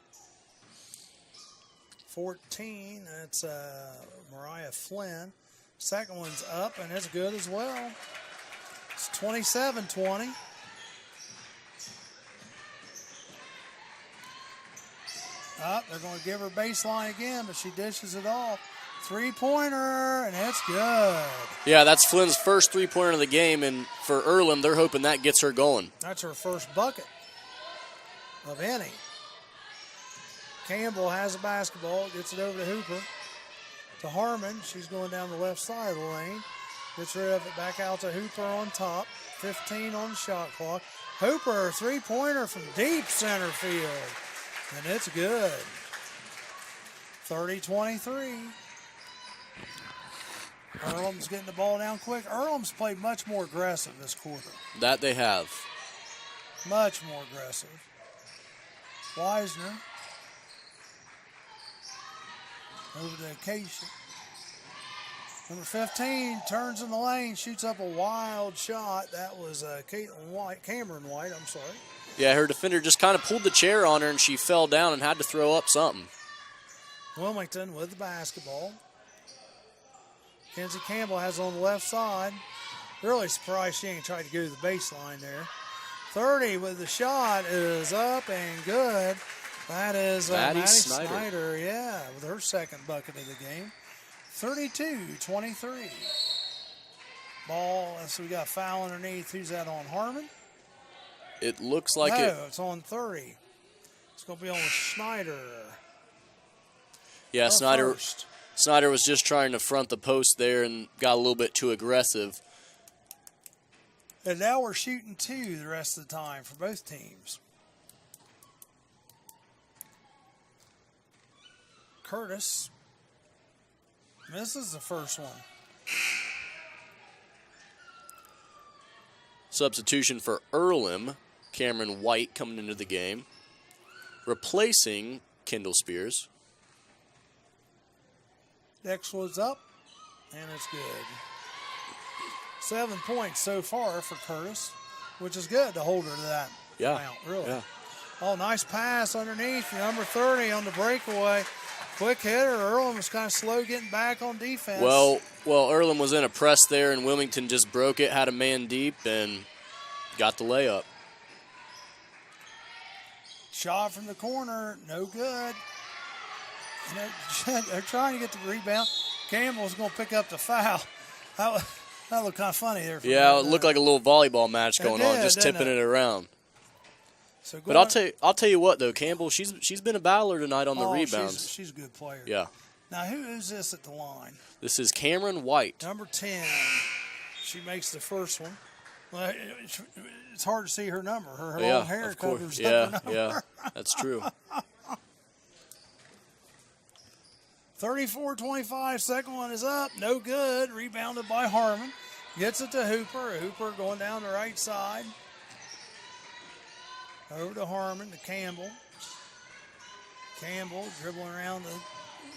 S2: 14. That's Mariah Flynn. Second one's up, and it's good as well. It's 27-20. They're going to give her baseline again, but she dishes it off. Three-pointer, and it's good.
S3: Yeah, that's Flynn's first three-pointer of the game, and for Earlham, they're hoping that gets her going.
S2: That's her first bucket of any. Campbell has a basketball, gets it over to Hooper. To Harmon, she's going down the left side of the lane. Gets rid of it back out to Hooper on top. 15 on the shot clock. Hooper, three-pointer from deep center field. And it's good. 30-23. Earlham's getting the ball down quick. Earlham's played much more aggressive this quarter.
S3: That they have.
S2: Much more aggressive. Weisner. Over to Acacia. Number 15 turns in the lane, shoots up a wild shot. That was Cameron White, I'm sorry.
S3: Yeah, her defender just kind of pulled the chair on her, and she fell down and had to throw up something.
S2: Wilmington with the basketball. Kenzie Campbell has it on the left side. Really surprised she ain't tried to go to the baseline there. 30 with the shot is up and good. That is Maddie Snyder, yeah, with her second bucket of the game. 32-23. Ball, so we got a foul underneath. Who's that on, Harmon?
S3: It looks like
S2: No, it's on 30. It's going to be on Snyder.
S3: Yeah, Snyder was just trying to front the post there and got a little bit too aggressive.
S2: And now we're shooting 2 the rest of the time for both teams. Curtis misses the first one.
S3: Substitution for Earlham, Cameron White coming into the game, replacing Kendall Spears.
S2: Next one's up, and it's good. 7 points so far for Curtis, which is good to hold her to that amount, really.
S3: Yeah.
S2: Oh, nice pass underneath. Number 30 on the breakaway. Quick hitter. Earlham was kind of slow getting back on defense.
S3: Well, Earlham was in a press there, and Wilmington just broke it, had a man deep, and got the layup.
S2: Shot from the corner, no good. They're trying to get the rebound. Campbell's going to pick up the foul. That looked kind of funny there.
S3: Yeah, it looked like a little volleyball match going on, just tipping it around.
S2: So
S3: but I'll tell you what though, Campbell, she's been a battler tonight on the rebounds.
S2: She's a good player.
S3: Yeah.
S2: Now who is this at the line?
S3: This is Cameron White.
S2: Number 10. She makes the first one. Well, it's hard to see her number. Her long hair covers up her number.
S3: Yeah, that's true.
S2: 34-25. Second one is up. No good. Rebounded by Harmon. Gets it to Hooper. Hooper going down the right side. Over to Harmon, to Campbell. Campbell dribbling around the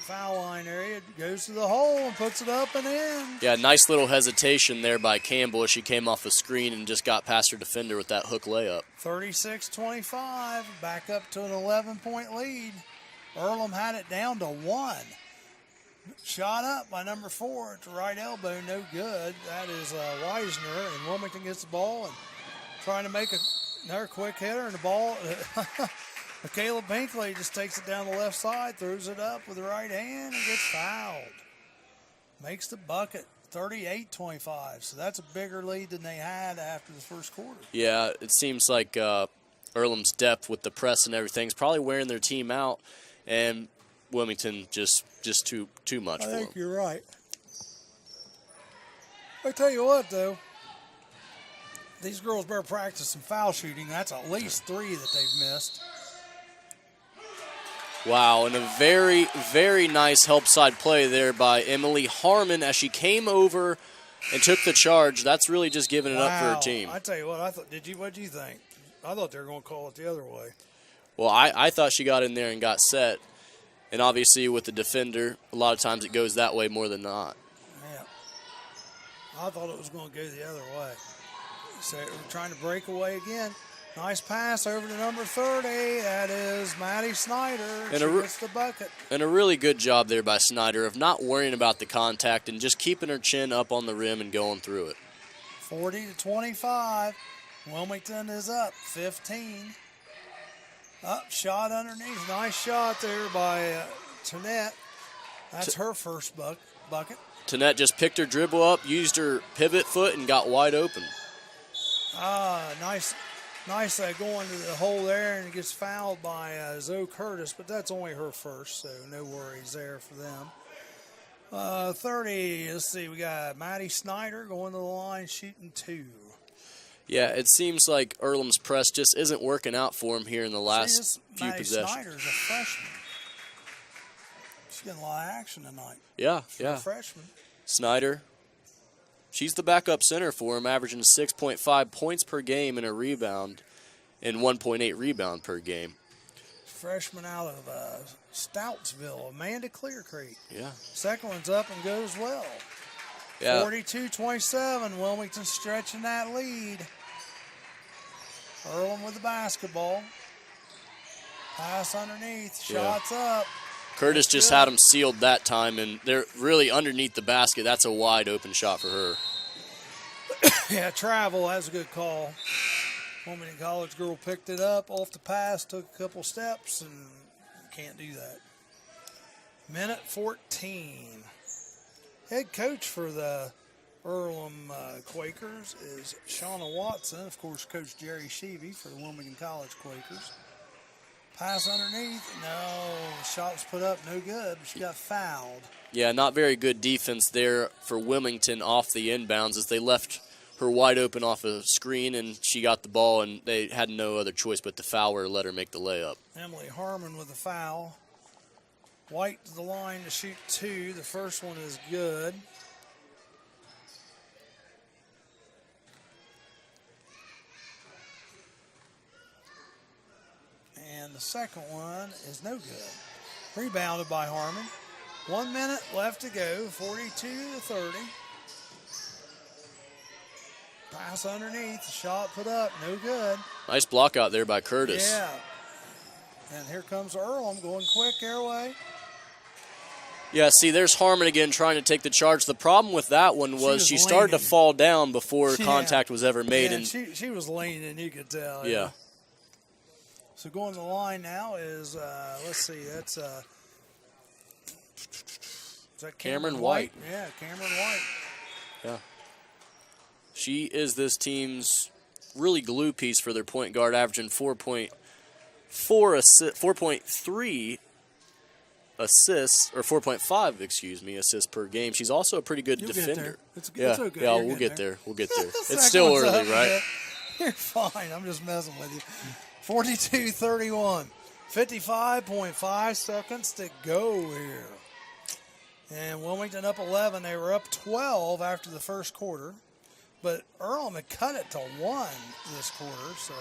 S2: foul line area, goes to the hole and puts it up and in.
S3: Yeah, nice little hesitation there by Campbell as she came off the screen and just got past her defender with that hook layup.
S2: 36-25, back up to an 11-point lead. Earlham had it down to 1. Shot up by number 4 at the right elbow, no good. That is Weisner, and Wilmington gets the ball and trying to make another quick hitter, and the ball, Caleb Binkley just takes it down the left side, throws it up with the right hand, and gets fouled. Makes the bucket, 38-25. So that's a bigger lead than they had after the first quarter.
S3: Yeah, it seems like Earlham's depth with the press and everything is probably wearing their team out, and Wilmington just too much for them.
S2: I think you're right. I tell you what, though, these girls better practice some foul shooting. That's at least 3 that they've missed.
S3: Wow, and a very, very nice help side play there by Emily Harmon as she came over and took the charge. That's really just giving it up for her team.
S2: I tell you what, what'd you think? I thought they were going to call it the other way.
S3: Well, I thought she got in there and got set. And obviously with the defender, a lot of times it goes that way more than not.
S2: Yeah. I thought it was going to go the other way. So we're trying to break away again. Nice pass over to number 30. That is Maddie Snyder. She gets the bucket.
S3: And a really good job there by Snyder of not worrying about the contact and just keeping her chin up on the rim and going through it.
S2: 40-25. Wilmington is up 15. Up, shot underneath. Nice shot there by Tanette. That's her first bucket.
S3: Tanette just picked her dribble up, used her pivot foot, and got wide open.
S2: Nice going to the hole there, and gets fouled by Zoe Curtis, but that's only her first, so no worries there for them. 30, let's see, we got Maddie Snyder going to the line, shooting 2.
S3: Yeah, it seems like Earlham's press just isn't working out for him here in the last few possessions.
S2: Snyder's a freshman. She's getting a lot of action tonight.
S3: Yeah.
S2: A freshman.
S3: Snyder, she's the backup center for him, averaging 6.5 points per game and a rebound, and 1.8 rebound per game.
S2: Freshman out of Stoutsville, Amanda Clear Creek.
S3: Yeah.
S2: Second one's up and goes well.
S3: Yeah.
S2: 42-27, Wilmington stretching that lead. Earlham with the basketball. Pass underneath, shots up.
S3: Curtis just had him sealed that time, and they're really underneath the basket. That's a wide open shot for her.
S2: Yeah, travel, that's a good call. Wilmington College girl picked it up off the pass, took a couple steps, and can't do that. Minute 14. Head coach for the Earlham Quakers is Shauna Watson. Of course, Coach Jerry Sheevy for the Wilmington College Quakers. Pass underneath. No. Shot was put up. No good. But she got fouled.
S3: Yeah, not very good defense there for Wilmington off the inbounds as they left her wide open off a screen, and she got the ball, and they had no other choice but to foul her or let her make the layup.
S2: Emily Harmon with the foul. White to the line to shoot 2. The first one is good. And the second one is no good. Rebounded by Harmon. 1 minute left to go, 42-30. Pass underneath, shot put up, no good.
S3: Nice block out there by Curtis.
S2: Yeah. And here comes Earlham going quick airway.
S3: Yeah, see, there's Harmon again trying to take the charge. The problem with that one was she started to fall down before contact was ever made.
S2: Yeah,
S3: and
S2: she was leaning, you could tell.
S3: Yeah.
S2: So going to the line now is, let's see, that's is that
S3: Cameron White.
S2: Yeah, Cameron White.
S3: Yeah. She is this team's really glue piece for their point guard, averaging 4.3 assists, or 4.5, assists per game. She's also a pretty good defender.
S2: It's
S3: yeah,
S2: okay.
S3: Yeah, we'll get there. We'll get there. It's still early, right?
S2: You're fine. I'm just messing with you. 42-31. 55.5 seconds to go here. And Wilmington up 11. They were up 12 after the first quarter. But Earlham had cut it to 1 this quarter. So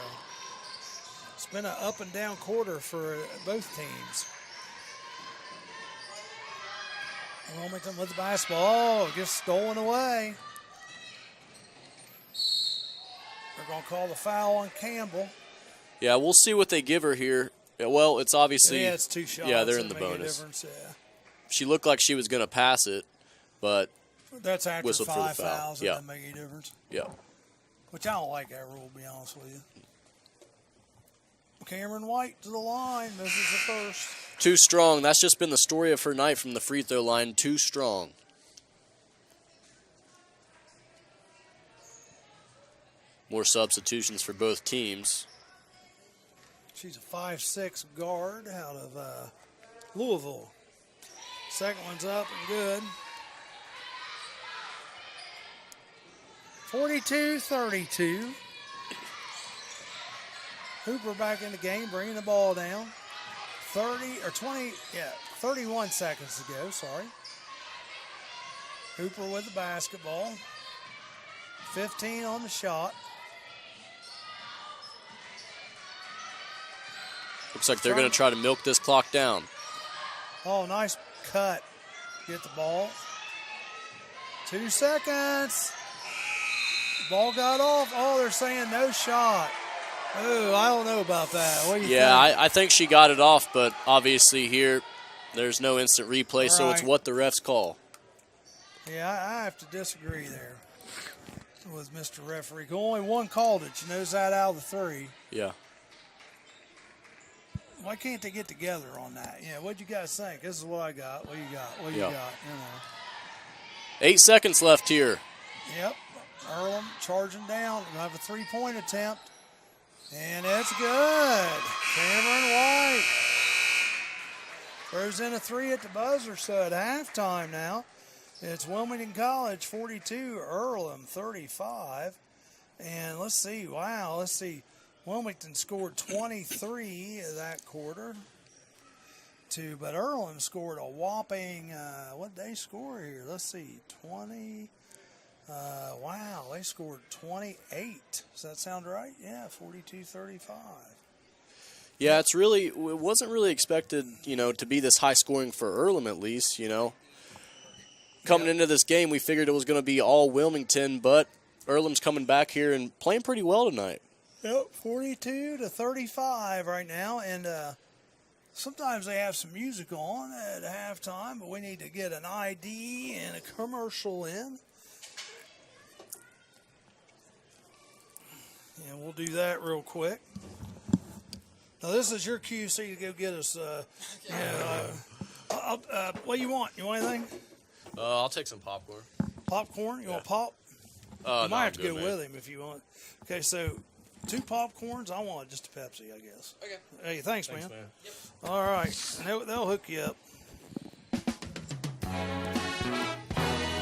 S2: it's been an up and down quarter for both teams. Wilmington with the basketball. It gets stolen away. They're going to call the foul on Campbell.
S3: Yeah, we'll see what they give her here. Yeah, well, it's obviously.
S2: Yeah, it's 2 shots.
S3: Yeah, they're in the
S2: Doesn't make a
S3: bonus.
S2: difference, yeah.
S3: She looked like she was going to pass it, but
S2: That's after
S3: whistled for the
S2: 5
S3: foul.
S2: fouls.
S3: Yeah.
S2: It doesn't make any difference.
S3: yeah.
S2: Which I don't like that rule, to be honest with you. Cameron White to the line. This is the first.
S3: Too strong. That's just been the story of her night from the free throw line. Too strong. More substitutions for both teams.
S2: She's a 5'6" guard out of Louisville. Second one's up and good. 42-32. Hooper back in the game, bringing the ball down. 31 seconds to go, sorry. Hooper with the basketball. 15 on the shot.
S3: Looks like they're going to try to milk this clock down.
S2: Oh, nice cut. Get the ball. 2 seconds. Ball got off. Oh, they're saying no shot. Oh, I don't know about that. What do you think?
S3: I think she got it off, but obviously here there's no instant replay, so it's what the refs call.
S2: Yeah, I have to disagree there with Mr. Referee. Only one called it. She knows that out of the 3.
S3: Yeah.
S2: Why can't they get together on that? Yeah, what'd you guys think? This is what I got. What you got? What you got? You know.
S3: 8 seconds left here.
S2: Yep. Earlham charging down. Gonna have a 3-point attempt. And it's good. Cameron White throws in a 3 at the buzzer, so at halftime now, it's Wilmington College 42, Earlham 35. And let's see, Wilmington scored 23 that quarter. But Earlham scored a whopping, what did they score here? Let's see, 20. They scored 28. Does that sound right? Yeah, 42-35.
S3: Yeah, it wasn't really expected, to be this high scoring for Earlham at least, Coming into this game, we figured it was going to be all Wilmington, but Earlham's coming back here and playing pretty well tonight.
S2: Yep, 42-35 right now, and sometimes they have some music on at halftime, but we need to get an ID and a commercial in. And we'll do that real quick. Now, this is your QC to go get us. What do you want? You want anything?
S3: I'll take some popcorn.
S2: Popcorn? You want pop? You might have to go with him if you want. Okay, so 2 popcorns. I want just a Pepsi, I guess. Okay. Hey, thanks man. Yep. All right. And they'll hook you up.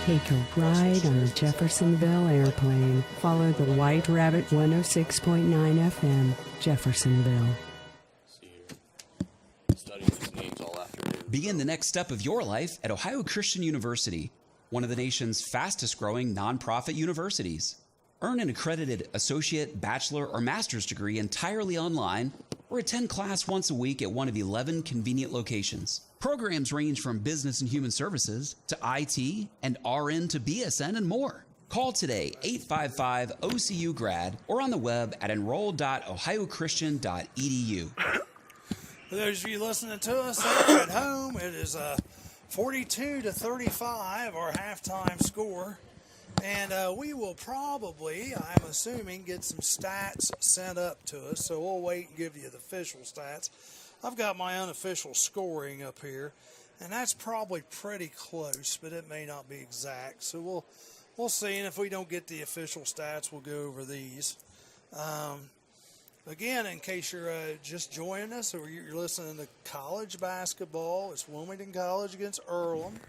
S7: Take a ride on the Jeffersonville airplane. Follow the White Rabbit 106.9 FM, Jeffersonville.
S3: Studying these names all afternoon.
S6: Begin the next step of your life at Ohio Christian University, one of the nation's fastest growing nonprofit universities. Earn an accredited associate, bachelor, or master's degree entirely online, or attend class once a week at one of 11 convenient locations. Programs range from business and human services to IT and RN to BSN and more. Call today, 855-OCU-GRAD, or on the web at enroll.ohiochristian.edu.
S2: For those of you listening to us there at home, it is 42-35, our halftime score. And we will probably, I'm assuming, get some stats sent up to us. So we'll wait and give you the official stats. I've got my unofficial scoring up here, and that's probably pretty close, but it may not be exact. So we'll see, and if we don't get the official stats, we'll go over these. Again, in case you're just joining us or you're listening to college basketball, it's Wilmington College against Earlham.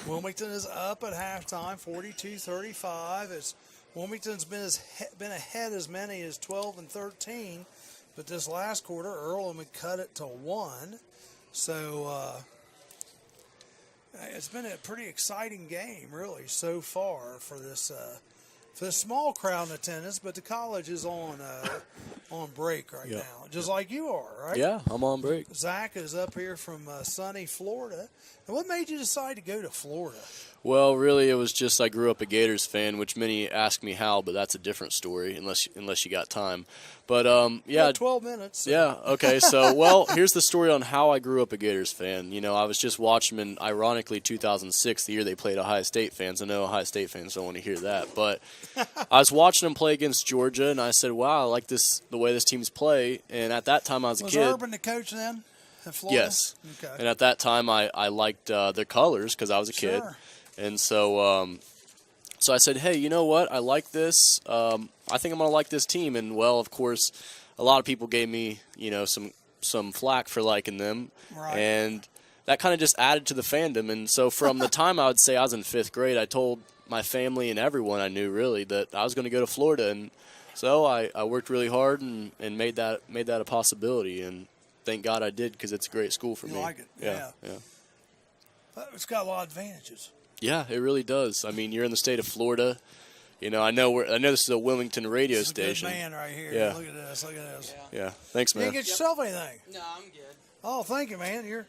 S2: Wilmington is up at halftime, 42-35. Wilmington's been ahead as many as 12 and 13. But this last quarter, Earlham had cut it to 1. So it's been a pretty exciting game, really, so far for this small crowd in attendance. But the college is on on break right
S3: Yeah.
S2: now, just like you are, right?
S3: Yeah, I'm on break.
S2: Zach is up here from sunny Florida. And what made you decide to go to Florida?
S3: Well, really, it was just I grew up a Gators fan, which many ask me how, but that's a different story unless you got time. But yeah,
S2: 12 minutes. So.
S3: yeah, okay. So, well, here's the story on how I grew up a Gators fan. I was just watching them in, ironically, 2006, the year they played Ohio State fans. I know Ohio State fans don't want to hear that, but I was watching them play against Georgia, and I said, "Wow, I like the way this team's play." And at that time, I was a kid.
S2: Was Urban the coach then? In Florida?
S3: Yes.
S2: Okay.
S3: And at that time, I liked their colors because I was a kid.
S2: Sure.
S3: And so I said, hey, you know what? I like this. I think I'm going to like this team. And, well, of course, a lot of people gave me, some flack for liking them.
S2: Right.
S3: And that kind of just added to the fandom. And so from the time I would say I was in 5th grade, I told my family and everyone I knew, really, that I was going to go to Florida. And so I worked really hard and made that a possibility. And thank God I did, because it's a great school for me.
S2: You like it?
S3: Yeah.
S2: It's got a lot of advantages.
S3: Yeah, it really does. I mean, you're in the state of Florida. I know this is a Wilmington radio
S2: This is
S3: station.
S2: a good man right here.
S3: Yeah.
S2: Look at this. Look at this.
S3: Yeah. Thanks,
S2: You
S3: man.
S2: didn't get yourself anything.
S8: No, I'm good.
S2: Oh, thank you, man. You're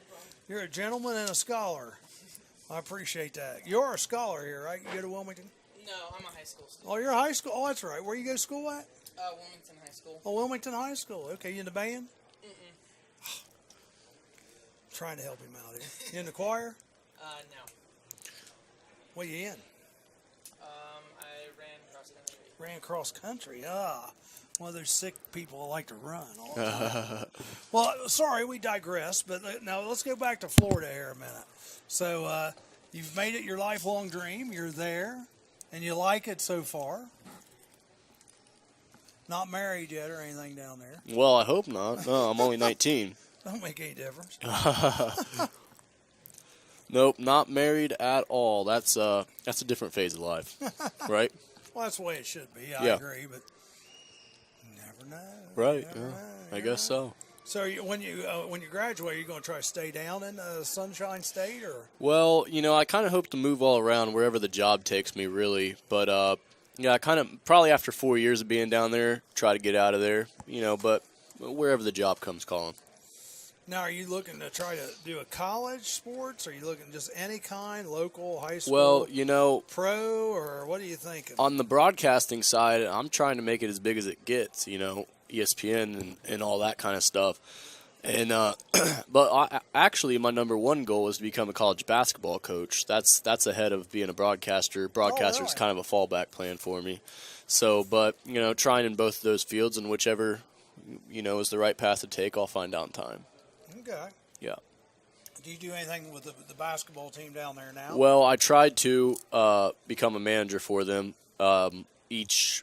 S2: a gentleman and a scholar. I appreciate that. You're a scholar here, right? You go to Wilmington?
S8: No, I'm a high school student.
S2: Oh, you're a high school. Oh, that's right. Where you go to school at?
S8: Wilmington High School.
S2: Oh, Wilmington High School. Okay, you in the band? Trying to help him out here. You in the choir?
S8: No.
S2: What are you in?
S8: I ran cross country.
S2: Ran cross country. One of those sick people that like to run all the time. Well, sorry, we digress, but now let's go back to Florida here a minute. So you've made it your lifelong dream. You're there, and you like it so far. Not married yet or anything down there.
S3: Well, I hope not. No, I'm only 19.
S2: Don't make any difference.
S3: Nope, not married at all. That's a different phase of life, right?
S2: Well, that's the way it should be. I
S3: Yeah.
S2: agree, but you never know.
S3: Right.
S2: Never
S3: Yeah.
S2: know,
S3: I
S2: you
S3: guess
S2: know.
S3: so.
S2: So when you graduate, are you going to try to stay down in Sunshine State, or?
S3: Well, I kind of hope to move all around wherever the job takes me, really. But yeah, I kind of probably after 4 years of being down there, try to get out of there. But wherever the job comes calling.
S2: Now, are you looking to try to do a college sports? Or are you looking just any kind, local, high school?
S3: Well,
S2: pro, or what are you thinking?
S3: on the broadcasting side, I'm trying to make it as big as it gets, ESPN and all that kind of stuff. And but actually, my number one goal is to become a college basketball coach. That's ahead of being a broadcaster. Broadcaster is
S2: really?
S3: kind of a fallback plan for me. So, but trying in both of those fields, and whichever is the right path to take, I'll find out in time.
S2: Okay.
S3: Yeah.
S2: Do you do anything with the basketball team down there now?
S3: Well, I tried to become a manager for them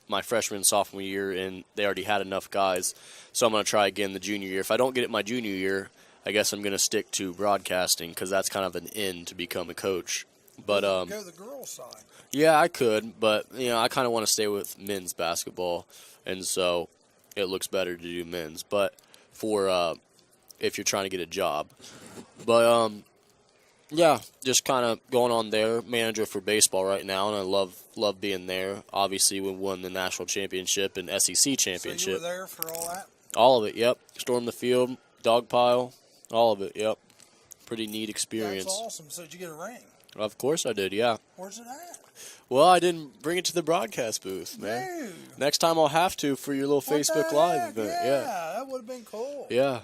S3: my freshman and sophomore year, and they already had enough guys. So I'm going to try again the junior year. If I don't get it my junior year, I guess I'm going to stick to broadcasting, because that's kind of an in to become a coach. But
S2: go the girls' side.
S3: yeah, I could, but I kind of want to stay with men's basketball, and so it looks better to do men's. But for if you're trying to get a job, but yeah, just kind of going on there. Manager for baseball right now, and I love being there. Obviously, we won the national championship and SEC championship.
S2: So you were there for all that?
S3: All of it, yep. Storm the field, dog pile, all of it, yep. Pretty neat experience.
S2: That's awesome. So did you get a ring?
S3: Of course I did, yeah.
S2: Where's it at?
S3: Well, I didn't bring it to the broadcast booth, man.
S2: Dude.
S3: Next time I'll have to for your little
S2: What
S3: Facebook
S2: the
S3: Live
S2: heck?
S3: event.
S2: Yeah, that would have been cool.
S3: Yeah.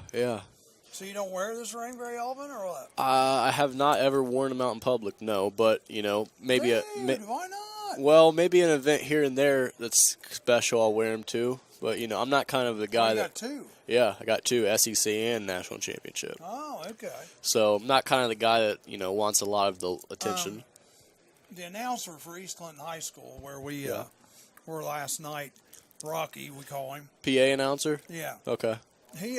S2: So you don't wear this ring very often, or what?
S3: I have not ever worn them out in public, no. But maybe
S2: Dude, why not?
S3: well, maybe an event here and there that's special. I'll wear them too. But I'm not kind of the guy
S2: You
S3: that.
S2: got two.
S3: Yeah, I got 2 SEC and national championship.
S2: Oh, okay.
S3: So I'm not kind of the guy that wants a lot of the attention.
S2: The announcer for East Clinton High School, where we were last night, Rocky, we call him.
S3: PA announcer.
S2: Yeah.
S3: Okay.
S2: He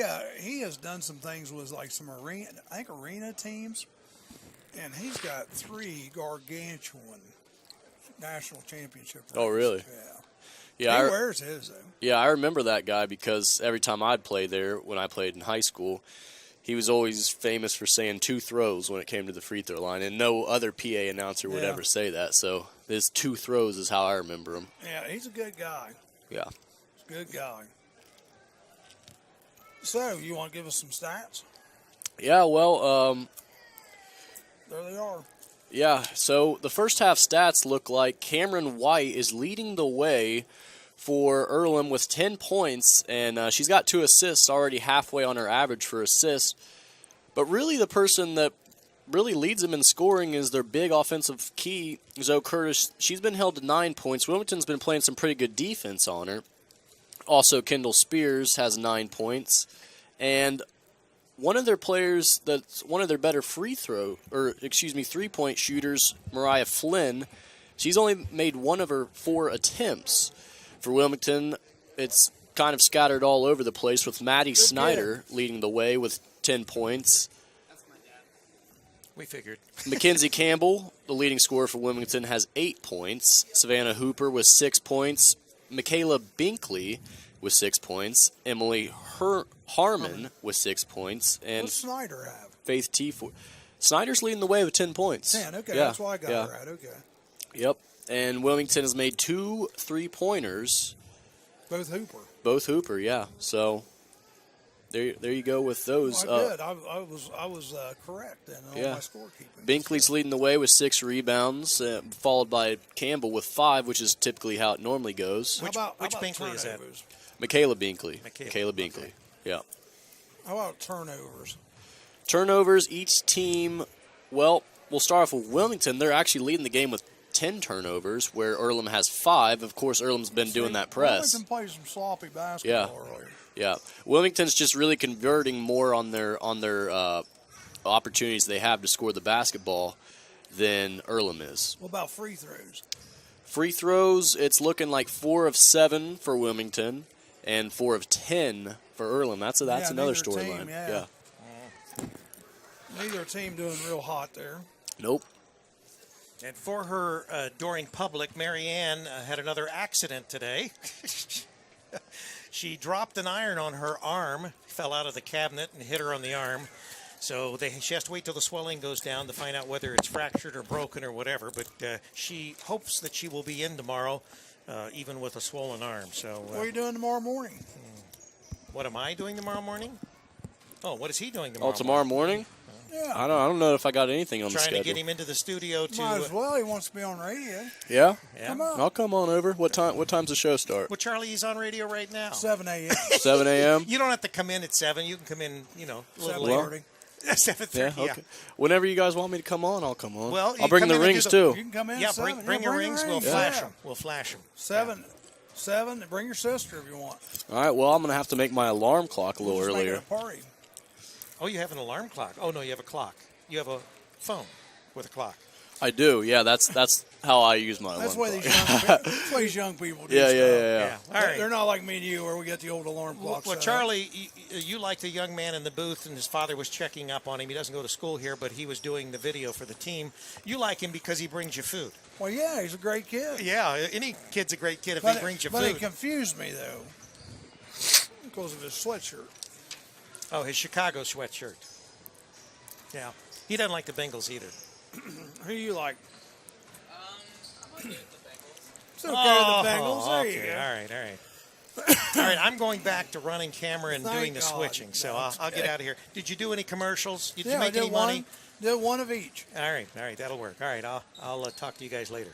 S2: has done some things with like some arena teams, and he's got 3 gargantuan national championship rings.
S3: Oh, really?
S2: Yeah.
S3: Yeah.
S2: He wears his though.
S3: Yeah, I remember that guy because every time I'd play there when I played in high school, he was always famous for saying 2 throws when it came to the free throw line, and no other PA announcer would ever say that. So his 2 throws is how I remember him.
S2: Yeah, he's a good guy.
S3: Yeah.
S2: Good guy. So, you want to give us some stats?
S3: Yeah, well,
S2: There they are.
S3: yeah, so the first half stats look like Cameron White is leading the way for Earlham with 10 points, and she's got 2 assists, already halfway on her average for assists. But really the person that really leads them in scoring is their big offensive key, Zoe Curtis. She's been held to 9 points. Wilmington's been playing some pretty good defense on her. Also, Kendall Spears has 9 points. And one of their players that's one of their better 3-point shooters, Mariah Flynn, she's only made one of her 4 attempts. For Wilmington, it's kind of scattered all over the place with Maddie Snyder leading the way with 10 points.
S1: We figured.
S3: Mackenzie Campbell, the leading scorer for Wilmington, has 8 points. Savannah Hooper with 6 points. Michaela Binkley with 6 points. Emily Harmon with 6 points. And
S2: What's Snyder have?
S3: Faith T. Snyder's leading the way with 10 points.
S2: 10, okay.
S3: Yeah,
S2: That's why I got her at. Okay.
S3: Yep. And Wilmington has made 2 3-pointers.
S2: Both Hooper.
S3: Both Hooper, yeah. So there you go with those.
S2: Well, good. I was correct in all my scorekeeping.
S3: Binkley's leading the way with 6 rebounds, followed by Campbell with 5, which is typically how it normally goes.
S1: Which Binkley is that?
S3: Michaela Binkley. Michaela Binkley.
S1: Okay.
S3: Yeah.
S2: How about turnovers?
S3: Turnovers, each team, well, we'll start off with Wilmington. They're actually leading the game with 10 turnovers, where Earlham has 5. Of course, Earlham's been doing that press.
S2: Wilmington played some sloppy basketball earlier.
S3: Yeah, Wilmington's just really converting more on their opportunities they have to score the basketball than Earlham is.
S2: What about free throws?
S3: Free throws, it's looking like 4 of 7 for Wilmington and 4 of 10 for Earlham. That's another storyline. Yeah.
S2: Neither team doing real hot there.
S3: Nope.
S1: And for her during public, Marianne had another accident today. She dropped an iron on her arm, fell out of the cabinet and hit her on the arm. So she has to wait till the swelling goes down to find out whether it's fractured or broken or whatever. But she hopes that she will be in tomorrow, even with a swollen arm. So
S2: what are you doing tomorrow morning?
S1: What am I doing tomorrow morning? Oh, what is he doing tomorrow?
S3: Tomorrow morning?
S2: Yeah.
S3: I don't know if I got anything on the
S1: Trying
S3: schedule.
S1: to get him into the studio to.
S2: Might as well. He wants to be on radio.
S3: Yeah?
S2: Come on.
S3: I'll come on over. What time's the show start?
S1: Well, Charlie, he's on radio right now.
S2: 7 a.m.
S3: 7 a.m.?
S1: You don't have to come in at 7. You can come in, a little
S2: 7:30.
S1: later. 7:30.
S3: Yeah, okay. Whenever you guys want me to come on, I'll come on.
S1: Well,
S3: I'll bring the rings too.
S2: You can come in.
S1: Yeah,
S2: at 7.
S1: bring your rings. We'll
S2: Yeah.
S1: flash them. We'll flash them.
S2: 7. Bring your sister if you want.
S3: All right. Well, I'm gonna have to make my alarm clock a little
S2: Just make it
S3: earlier.
S2: a party.
S1: Oh, you have an alarm clock. Oh no, you have a clock. You have a phone with a clock.
S3: I do. Yeah, that's how I use my alarm
S2: That's why
S3: clock.
S2: these young people do
S3: Yeah.
S2: stuff.
S1: All right.
S2: They're not like me and you where we get the old alarm clock.
S1: Well,
S2: set up.
S1: Charlie, you like the young man in the booth, and his father was checking up on him. He doesn't go to school here, but he was doing the video for the team. You like him because he brings you food.
S2: Well, yeah, he's a great kid.
S1: Yeah, any kid's a great kid if
S2: But
S1: he brings you
S2: But
S1: food.
S2: it confused me, though, because of his sweatshirt.
S1: Oh, his Chicago sweatshirt. Yeah. He doesn't like the Bengals either.
S2: Who do you like?
S8: I'm okay with the Bengals.
S2: It's okay with the Bengals. There
S1: okay.
S2: you go.
S1: All right. All right, I'm going back to running camera and
S2: Thank
S1: doing the
S2: God.
S1: switching, so
S2: No,
S1: I'll get out of here. Did you do any commercials? Did you
S2: Yeah, I
S1: make
S2: did
S1: any money?
S2: Did one of each.
S1: All right, that'll work. All right, I'll talk to you guys later.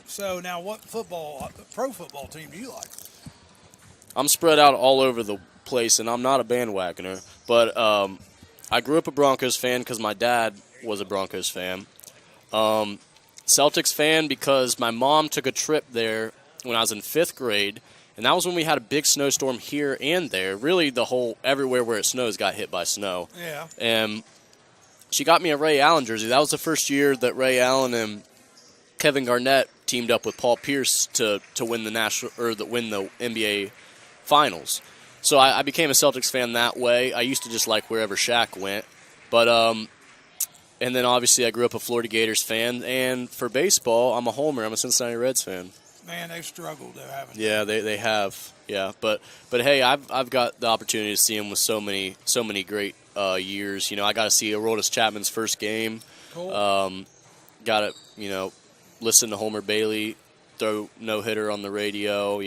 S2: So now, what pro football team do you like?
S3: I'm spread out all over the place, and I'm not a bandwagoner. But I grew up a Broncos fan because my dad was a Broncos fan. Celtics fan because my mom took a trip there when I was in 5th grade, and that was when we had a big snowstorm here and there. Really, everywhere where it snows got hit by snow.
S2: Yeah.
S3: And she got me a Ray Allen jersey. That was the first year that Ray Allen and Kevin Garnett teamed up with Paul Pierce to win win the NBA Finals. So I became a Celtics fan that way. I used to just like wherever Shaq went, but and then obviously I grew up a Florida Gators fan. And for baseball, I'm a homer. I'm a Cincinnati Reds fan.
S2: Man, they've struggled, though, haven't they?
S3: Yeah, they have. Yeah, but hey, I've got the opportunity to see him with so many great years. I got to see Aroldis Chapman's first game.
S2: Cool.
S3: Got to listen to Homer Bailey throw no hitter on the radio.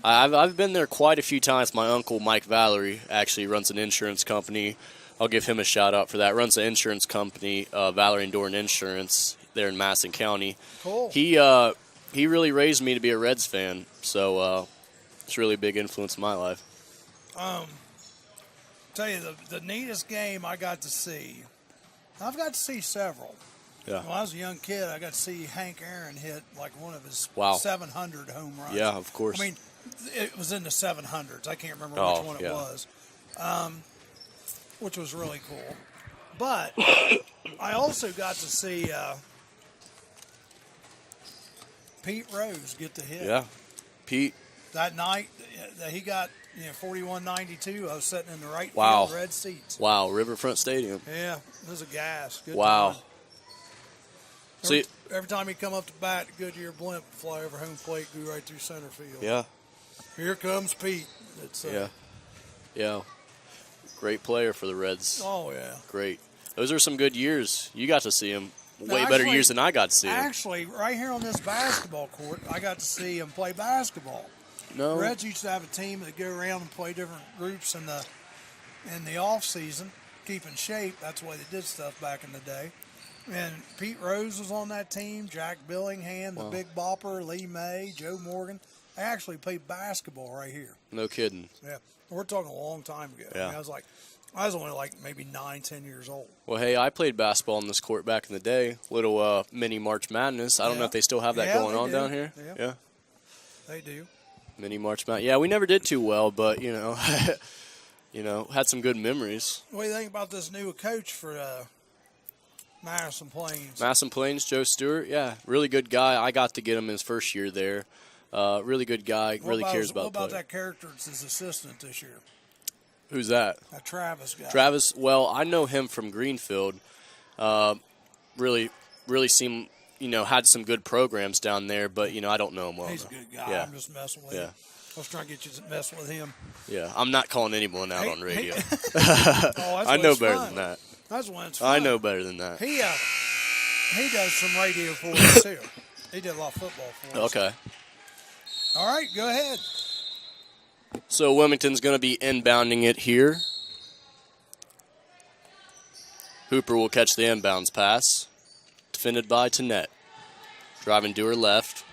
S3: I've been there quite a few times. My uncle, Mike Valerie, actually runs an insurance company. I'll give him a shout-out for that. Runs an insurance company, Valerie and Doran Insurance, there in Madison County.
S2: Cool.
S3: He really raised me to be a Reds fan, so it's really a big influence in my life.
S2: Tell you, the neatest game I got to see, I've got to see several.
S3: Yeah.
S2: When I was a young kid, I got to see Hank Aaron hit like one of his
S3: Wow.
S2: 700 home runs.
S3: Yeah, of course.
S2: I mean, it was in the 700s. I can't remember
S3: Oh,
S2: which one
S3: yeah.
S2: it was, which was really cool. But I also got to see Pete Rose get the hit.
S3: Yeah. Pete.
S2: That night that he got 41-92, I was sitting in the right
S3: Wow.
S2: field red seats.
S3: Wow, Riverfront Stadium.
S2: Yeah, it was a gas. Good
S3: Wow.
S2: time.
S3: See,
S2: Every time he come up to bat, Goodyear blimp fly over home plate, go right through center field.
S3: yeah,
S2: Here comes Pete. It's
S3: yeah. Great player for the Reds.
S2: Oh yeah.
S3: Great. Those are some good years. You got to see him. Way
S2: Now,
S3: better
S2: actually-
S3: years than I got to see him.
S2: Actually, right here on this basketball court, I got to see him play basketball.
S3: No.
S2: The Reds used to have a team that go around and play different groups in the off season, keep in shape. That's the way they did stuff back in the day. And Pete Rose was on that team. Jack Billingham, the Big Bopper, Lee May, Joe Morgan. They actually played basketball right here.
S3: No kidding.
S2: Yeah, we're talking a long time ago.
S3: Yeah.
S2: I mean, I was only like maybe 9-10 years old.
S3: Well, hey, I played basketball on this court back in the day. Little mini March Madness. I don't know if they still have that going
S2: they
S3: on
S2: do.
S3: down here.
S2: Yeah. They do.
S3: Mini March Madness. Yeah, we never did too well, but had some good memories.
S2: What do you think about this new coach for Madison Plains?
S3: Madison Plains, Joe Stewart. Yeah, really good guy. I got to get him his first year there. Really good guy. Really cares about
S2: What about
S3: player.
S2: that character that's his assistant this year?
S3: Who's that?
S2: That Travis guy.
S3: Travis. Well, I know him from Greenfield. Really seemed, had some good programs down there, but I don't know him well.
S2: He's a
S3: enough.
S2: good guy.
S3: Yeah.
S2: I'm just messing with
S3: Yeah.
S2: him. I was trying to get you to mess with him.
S3: Yeah, I'm not calling anyone out on radio.
S2: That's
S3: I know
S2: what's
S3: better
S2: fun.
S3: than that.
S2: That's when it's fun.
S3: I know better than that.
S2: He does some radio for us too. He did a lot of football for us.
S3: Okay.
S2: All right, go ahead.
S3: So Wilmington's going to be inbounding it here. Hooper will catch the inbounds pass. Defended by Tanette. Driving to her left.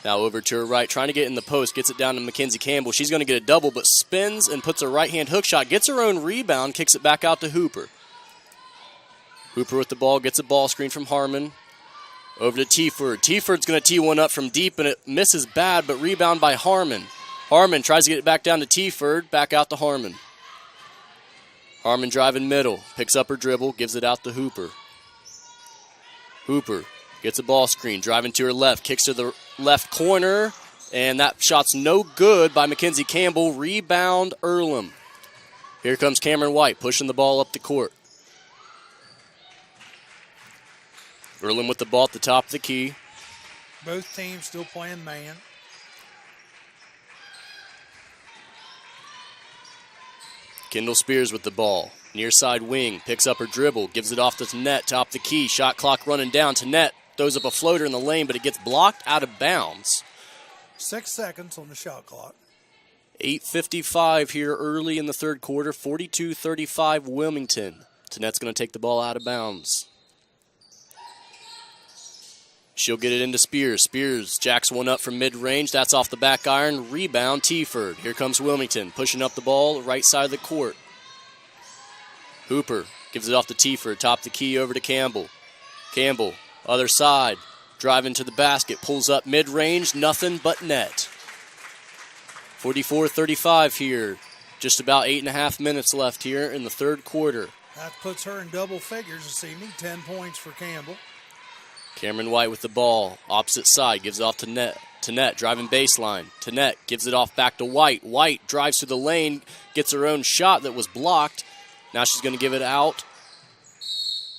S3: Now over to her right, trying to get in the post. Gets it down to Mackenzie Campbell. She's going to get a double, but spins and puts a right-hand hook shot. Gets her own rebound, kicks it back out to Hooper. Hooper with the ball, gets a ball screen from Harmon. Over to Teaford. Teaford's going to tee one up from deep, and it misses bad, but rebound by Harmon. Harmon tries to get it back down to Teaford, back out to Harmon. Harmon driving middle, picks up her dribble, gives it out to Hooper. Hooper gets a ball screen, driving to her left, kicks to the left corner, and that shot's no good by Mackenzie Campbell. Rebound, Earlham. Here comes Cameron White, pushing the ball up the court. Earlham with the ball at the top of the key.
S2: Both teams still playing man.
S3: Kendall Spears with the ball. Near side wing, picks up her dribble, gives it off to Tanette, top of the key. Shot clock running down. Tanette throws up a floater in the lane, but it gets blocked out of bounds.
S2: 6 seconds on the shot clock.
S3: 8:55 here early in the third quarter. 42-35 Wilmington. Tanette's going to take the ball out of bounds. She'll get it into Spears. Spears jacks one up from mid-range. That's off the back iron. Rebound, Teaford. Here comes Wilmington, pushing up the ball, right side of the court. Hooper gives it off to Teaford, top the key over to Campbell. Campbell, other side, driving to the basket, pulls up mid-range, nothing but net. 44-35 here. Just about 8.5 minutes left here in the third quarter.
S2: That puts her in double figures this evening. 10 points for Campbell.
S3: Cameron White with the ball, opposite side, gives it off to Tanette, driving baseline. Tanette gives it off back to White. White drives through the lane, gets her own shot that was blocked. Now she's going to give it out.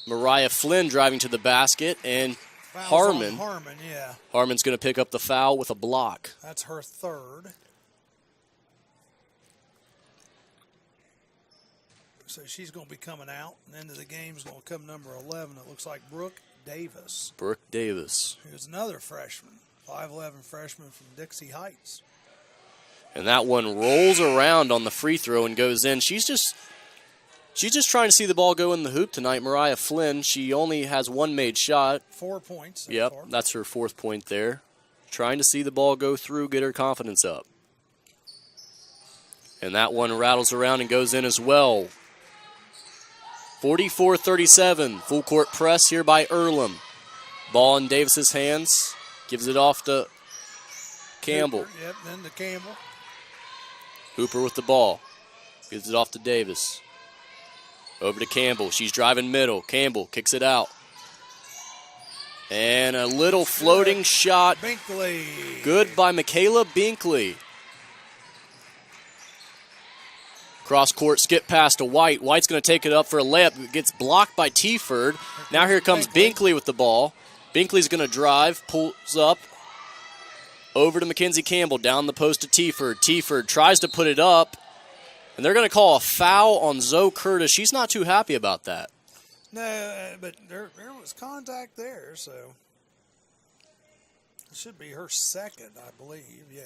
S3: Mariah Flynn driving to the basket, and
S2: Fouls on Harmon, yeah.
S3: Harmon's going to pick up the foul with a block.
S2: That's her third. So she's going to be coming out. And into the game is going to come number 11. It looks like Brooke Davis.
S3: Brooke Davis.
S2: Who's another freshman, 5'11 freshman from Dixie Heights.
S3: And that one rolls around on the free throw and goes in. She's just trying to see the ball go in the hoop tonight. Mariah Flynn, she only has one made shot.
S2: 4 points.
S3: Yep, that's her 4th point there. Trying to see the ball go through, get her confidence up. And that one rattles around and goes in as well. 44-37, full court press here by Earlham. Ball in Davis's hands, gives it off to Campbell.
S2: Hooper, yep, then to Campbell.
S3: Hooper with the ball, gives it off to Davis. Over to Campbell, she's driving middle. Campbell kicks it out. And a little floating shot.
S2: Binkley.
S3: Good by Michaela Binkley. Cross court skip pass to White. White's going to take it up for a layup. It gets blocked by Teaford. Now here comes Binkley with the ball. Binkley's going to drive, pulls up. Over to Mackenzie Campbell, down the post to Teaford. Teaford tries to put it up. And they're going to call a foul on Zoe Curtis. She's not too happy about that.
S2: No, but there was contact there, so it should be her second, I believe. Yeah.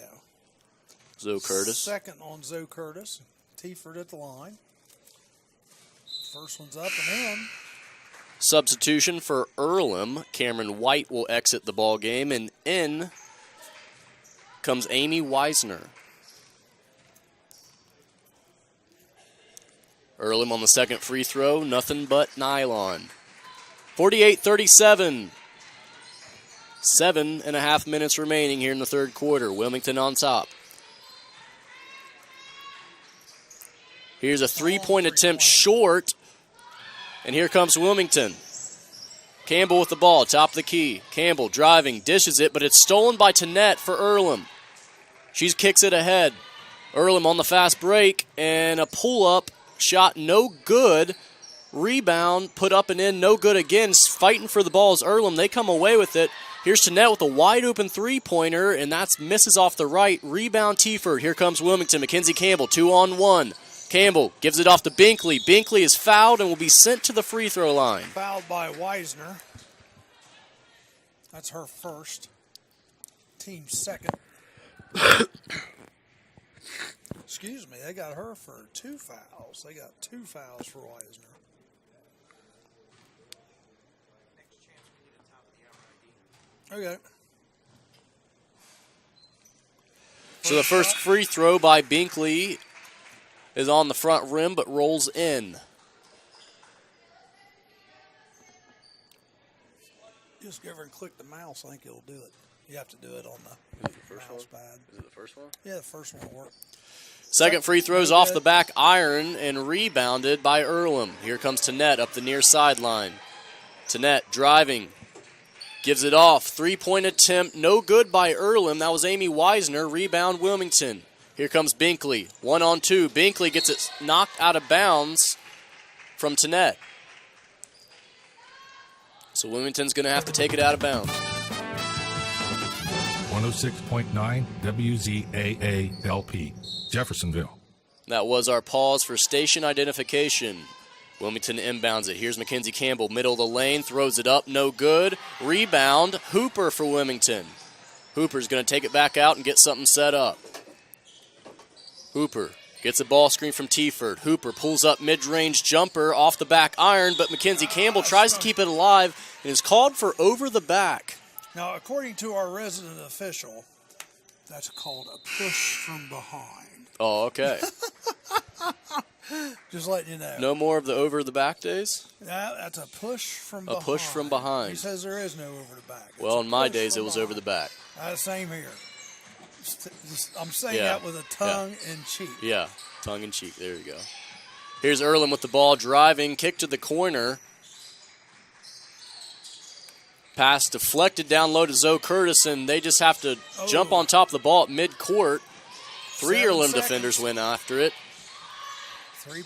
S3: Zoe Curtis.
S2: Second on Zoe Curtis. Teaford at the line. First one's up and in.
S3: Substitution for Earlham. Cameron White will exit the ball game, and in comes Amy Weisner. Earlham on the second free throw, nothing but nylon. 48-37. 7.5 minutes remaining here in the third quarter. Wilmington on top. Here's a three-point attempt short, and here comes Wilmington. Campbell with the ball, top of the key. Campbell driving, dishes it, but it's stolen by Tanette for Earlham. She kicks it ahead. Earlham on the fast break, and a pull-up. Shot no good. Rebound, put up and in, no good again. Fighting for the ball is Earlham. They come away with it. Here's Tanette with a wide-open three-pointer, and that misses off the right. Rebound, Teaford. Here comes Wilmington. Mackenzie Campbell, 2-on-1. Campbell gives it off to Binkley. Binkley is fouled and will be sent to the free throw line.
S2: Fouled by Weisner. That's her first. Team's second. Excuse me, they got her for 2 fouls. They got 2 fouls for Weisner. Okay.
S3: So the first free throw by Binkley is on the front rim but rolls in.
S2: Just give her and click the mouse. I think it'll do it. You have to do it on the mouse pad.
S3: Is it the first one?
S2: Yeah, the first one will work.
S3: Second free throw's off the back iron and rebounded by Earlham. Here comes Tanette up the near sideline. Tanette driving. Gives it off. Three-point attempt. No good by Earlham. That was Amy Weisner. Rebound Wilmington. Here comes Binkley. 1-on-2. Binkley gets it knocked out of bounds from Tanette. So Wilmington's going to have to take it out of bounds.
S5: 106.9 WZAA LP, Jeffersonville.
S3: That was our pause for station identification. Wilmington inbounds it. Here's Mackenzie Campbell, middle of the lane, throws it up, no good. Rebound, Hooper for Wilmington. Hooper's going to take it back out and get something set up. Hooper gets a ball screen from Teaford. Hooper pulls up mid-range jumper off the back iron, but Mackenzie Campbell tries to keep it alive and is called for over the back.
S2: Now, according to our resident official, that's called a push from behind.
S3: Oh, okay.
S2: Just letting you know.
S3: No more of the over the back days?
S2: That's a push from behind.
S3: A push from behind.
S2: He says there is no over the back.
S3: Well, in my days, it was over the back.
S2: Same here. I'm saying that with a tongue in cheek.
S3: Yeah, tongue in cheek. There you go. Here's Earlham with the ball, driving, kick to the corner. Pass deflected down low to Zoe Curtis, and they just have to jump on top of the ball at midcourt. 3 Earlham defenders went after it.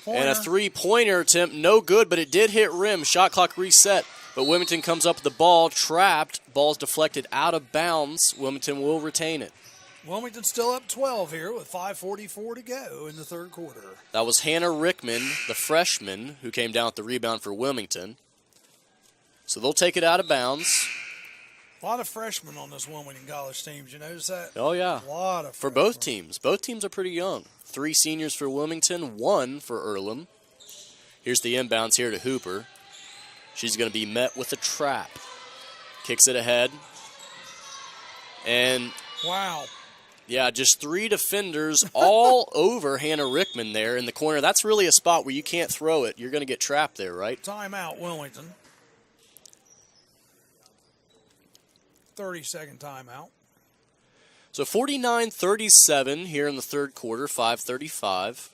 S3: And a three-pointer attempt, no good, but it did hit rim. Shot clock reset, but Wilmington comes up with the ball, trapped. Ball's deflected out of bounds. Wilmington will retain it.
S2: Wilmington's still up 12 here with 5:44 to go in the third quarter.
S3: That was Hannah Rickman, the freshman, who came down with the rebound for Wilmington. So they'll take it out of bounds.
S2: A lot of freshmen on this Wilmington College team. Did you notice that?
S3: Oh, yeah.
S2: A lot of
S3: For
S2: freshmen.
S3: both teams. Both teams are pretty young. 3 seniors for Wilmington, 1 for Earlham. Here's the inbounds here to Hooper. She's going to be met with a trap. Kicks it ahead. And,
S2: wow.
S3: yeah, just 3 defenders all over Hannah Rickman there in the corner. That's really a spot where you can't throw it. You're going to get trapped there, right?
S2: Timeout, Wilmington. 30-second timeout.
S3: So 49-37 here in the third quarter, 5:35.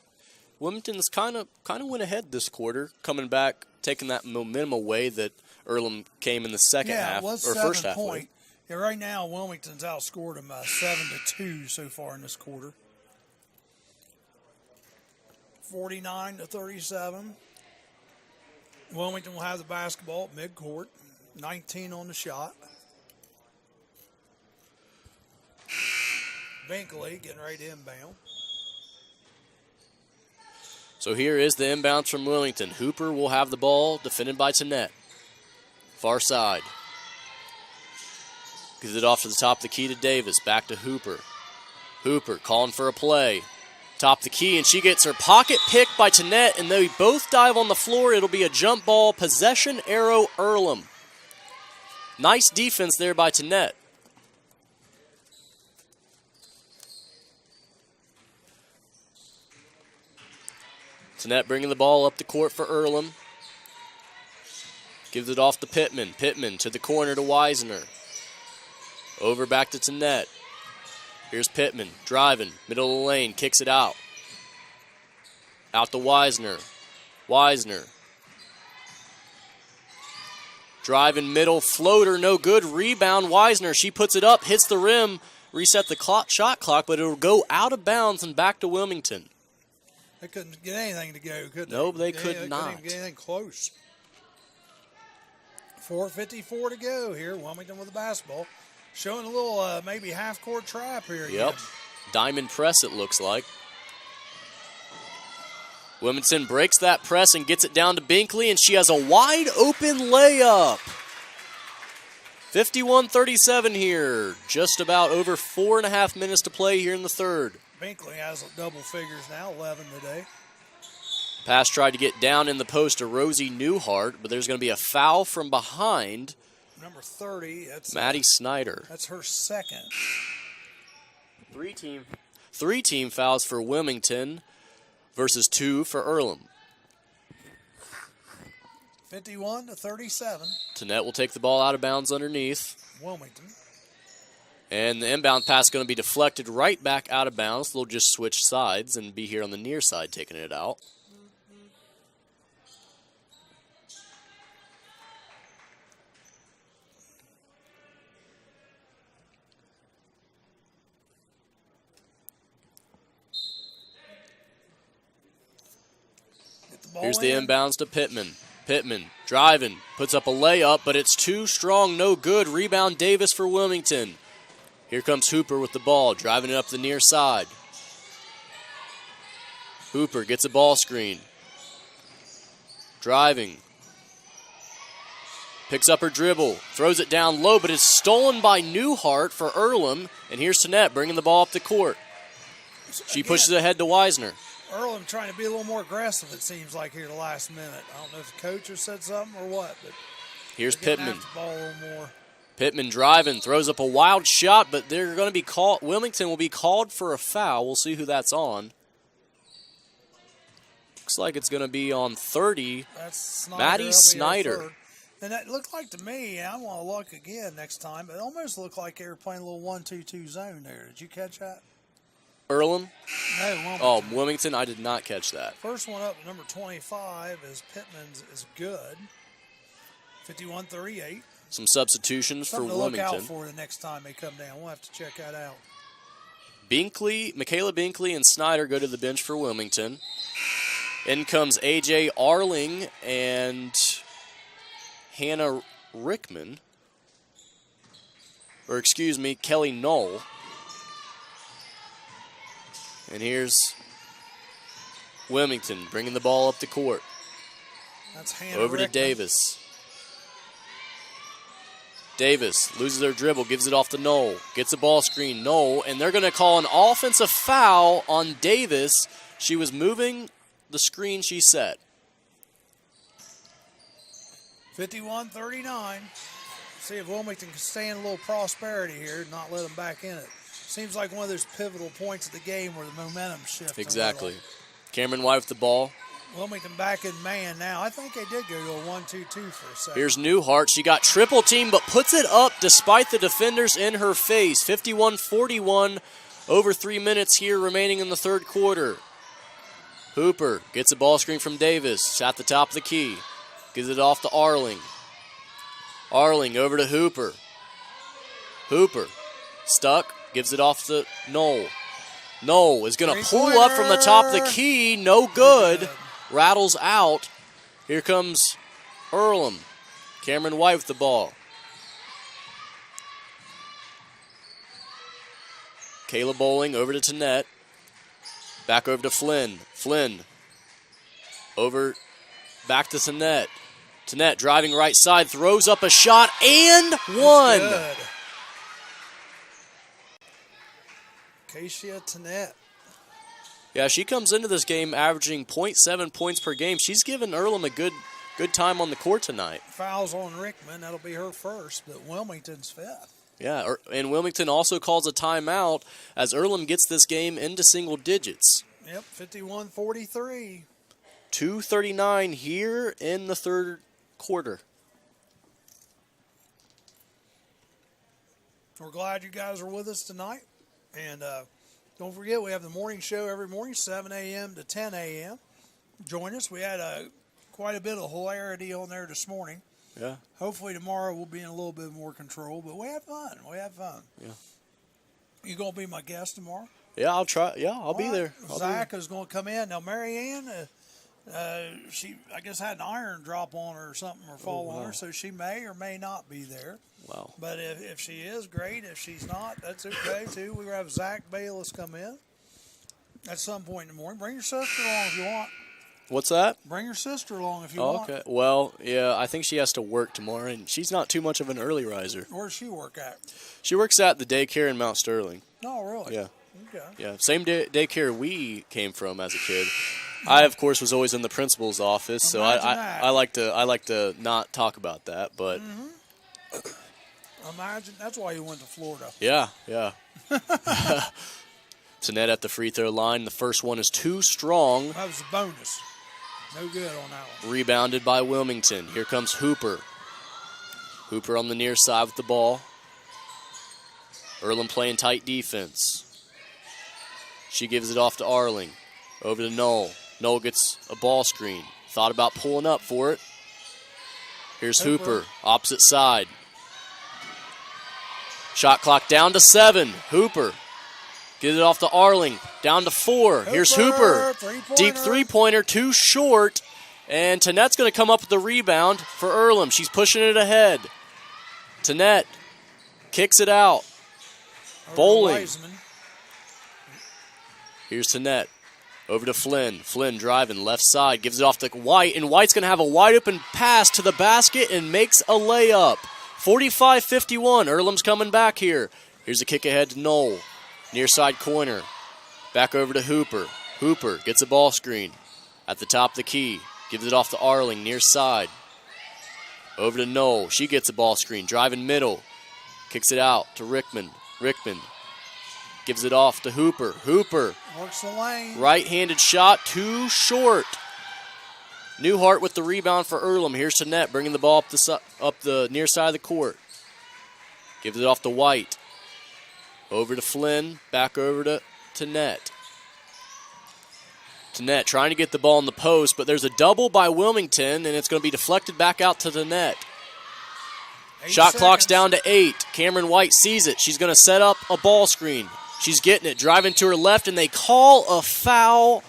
S3: Wilmington's kind of went ahead this quarter, coming back, taking that momentum away that Earlham came in the second half,
S2: it was
S3: or
S2: 7
S3: first half.
S2: point. Yeah, right now Wilmington's outscored them 7-2 so far in this quarter. 49-37. Wilmington will have the basketball at midcourt. 19 on the shot. Binkley getting ready to inbound.
S3: So here is the inbounds from Wilmington. Hooper will have the ball, defended by Tanette. Far side. Gives it off to the top of the key to Davis. Back to Hooper. Hooper calling for a play. Top of the key, and she gets her pocket picked by Tanette, and they both dive on the floor. It'll be a jump ball, possession arrow Earlham. Nice defense there by Tanette. Tanette bringing the ball up the court for Earlham. Gives it off to Pittman. Pittman to the corner to Weisner. Over back to Tanette. Here's Pittman driving, middle of the lane, kicks it out. Out to Weisner. Weisner. Driving middle, floater, no good. Rebound, Weisner. She puts it up, hits the rim, reset the shot clock, but it'll go out of bounds and back to Wilmington.
S2: They couldn't get anything to go, could they?
S3: No, they
S2: Yeah,
S3: could not.
S2: Couldn't even get anything close. 4:54 to go here. Wilmington with the basketball. Showing a little maybe half-court trap here.
S3: Yep.
S2: Again.
S3: Diamond press, it looks like. Wilmington breaks that press and gets it down to Binkley, and she has a wide-open layup. 51-37 here. Just about over 4.5 minutes to play here in the third.
S2: Binkley has double figures now, 11 today.
S3: Pass tried to get down in the post to Rosie Newhart, but there's going to be a foul from behind.
S2: Number 30, that's
S3: Maddie Snyder.
S2: That's her second.
S3: Three team fouls for Wilmington versus 2 for Earlham.
S2: 51-37.
S3: Tanette will take the ball out of bounds underneath.
S2: Wilmington.
S3: And the inbound pass is going to be deflected right back out of bounds. They'll just switch sides and be here on the near side taking it out. Here's the inbounds to Pittman. Pittman driving, puts up a layup, but it's too strong, no good. Rebound Davis for Wilmington. Here comes Hooper with the ball, driving it up the near side. Hooper gets a ball screen. Driving. Picks up her dribble, throws it down low, but it's stolen by Newhart for Earlham. And here's Tanette bringing the ball up the court. She pushes ahead to Weisner.
S2: Earlham trying to be a little more aggressive, it seems like, here the last minute. I don't know if the coach has said something or what, but
S3: here's
S2: they're getting
S3: Pittman.
S2: after the ball a little more.
S3: Pittman driving, throws up a wild shot, but they're going to be called. Wilmington will be called for a foul. We'll see who that's on. Looks like it's going to be on 30.
S2: That's Snyder.
S3: Maddie
S2: That'll be her
S3: Snyder.
S2: third. And that looked like to me, and I want to look again next time, but it almost looked like they were playing a little 1-2-2 zone there. Did you catch that?
S3: Earlham?
S2: No, Wilmington.
S3: Oh, Wilmington, I did not catch that.
S2: First one up, number 25, is Pittman's is good. 51-38.
S3: Some substitutions
S2: Something
S3: for
S2: to look
S3: Wilmington.
S2: out for the next time they come down. We'll have to check that out.
S3: Michaela Binkley and Snyder go to the bench for Wilmington. In comes A.J. Arling and Hannah Rickman. Or excuse me, Kelly Knoll. And here's Wilmington bringing the ball up the court.
S2: That's Hannah
S3: Over
S2: Rickman.
S3: to Davis. Davis loses her dribble, gives it off to Knoll. Gets a ball screen, Knoll, and they're going to call an offensive foul on Davis. She was moving the screen she set.
S2: 51-39. See if Wilmington can stay in a little prosperity here and not let them back in it. Seems like one of those pivotal points of the game where the momentum shifts.
S3: Exactly. Cameron White with the ball.
S2: Wilmington back in man now. I think they did go to a 1-2-2 for a second.
S3: Here's Newhart. She got triple team, but puts it up despite the defenders in her face. 51-41, over 3 minutes here remaining in the third quarter. Hooper gets a ball screen from Davis at the top of the key. Gives it off to Arling. Arling over to Hooper. Hooper stuck, gives it off to Knoll. Knoll is going to pull up from the top of the key. No good. Rattles out. Here comes Earlham. Cameron White with the ball. Kayla Bowling over to Tanette. Back over to Flynn. Flynn over back to Tanette. Tanette driving right side, throws up a shot and one.
S2: Kacia Tanette.
S3: Yeah, she comes into this game averaging 0.7 points per game. She's given Earlham a good time on the court tonight.
S2: Fouls on Rickman. That'll be her first, but Wilmington's fifth.
S3: Yeah, and Wilmington also calls a timeout as Earlham gets this game into single digits.
S2: Yep, 51-43.
S3: 2:39 here in the third quarter.
S2: We're glad you guys are with us tonight. And don't forget, we have the morning show every morning, 7 a.m. to 10 a.m. Join us. We had quite a bit of hilarity on there this morning.
S3: Yeah.
S2: Hopefully tomorrow we'll be in a little bit more control, but we have fun. We have fun.
S3: Yeah.
S2: You going to be my guest tomorrow?
S3: Yeah, I'll try. Yeah, I'll be there.
S2: Zach is going to come in. Now, Marianne, she, I guess, had an iron drop on her or something or fall on her, so she may or may not be there.
S3: Wow.
S2: But if she is, great. If she's not, that's okay, too. We're going to have Zach Bayless come in at some point in the morning. Bring your sister along if you want.
S3: What's that?
S2: Bring your sister along if you want.
S3: Okay. Well, yeah, I think she has to work tomorrow, and she's not too much of an early riser.
S2: Where does she work at?
S3: She works at the daycare in Mount Sterling.
S2: Oh, really?
S3: Yeah.
S2: Okay.
S3: Yeah, same daycare we came from as a kid. I, of course, was always in the principal's office, so I like to not talk about that. But
S2: imagine that's why you went to Florida.
S3: Yeah. Tanette at the free throw line. The first one is too strong.
S2: That was a bonus. No good on that one.
S3: Rebounded by Wilmington. Here comes Hooper. Hooper on the near side with the ball. Earlham playing tight defense. She gives it off to Arling. Over to Knoll. Knoll gets a ball screen. Thought about pulling up for it. Here's Hooper. Opposite side. Shot clock down to 7. Hooper. Get it off to Arling. Down to 4. Here's Hooper. Deep three-pointer. Too short. And Tanette's going to come up with the rebound for Earlham. She's pushing it ahead. Tanette kicks it out. Bowling. Here's Tanette. Over to Flynn. Flynn driving left side. Gives it off to White. And White's going to have a wide open pass to the basket and makes a layup. 45-51. Earlham's coming back here. Here's a kick ahead to Knoll. Near side corner. Back over to Hooper. Hooper gets a ball screen at the top of the key. Gives it off to Arling. Near side. Over to Knoll. She gets a ball screen. Driving middle. Kicks it out to Rickman. Rickman gives it off to Hooper. Hooper.
S2: Works the lane.
S3: Right-handed shot. Too short. Newhart with the rebound for Earlham. Here's Tanette bringing the ball up the near side of the court. Gives it off to White. Over to Flynn. Back over to Tanette. Tanette trying to get the ball in the post, but there's a double by Wilmington, and it's going to be deflected back out to Tanette. Shot clock's down to 8. Cameron White sees it. She's going to set up a ball screen. She's getting it, driving to her left, and they call a foul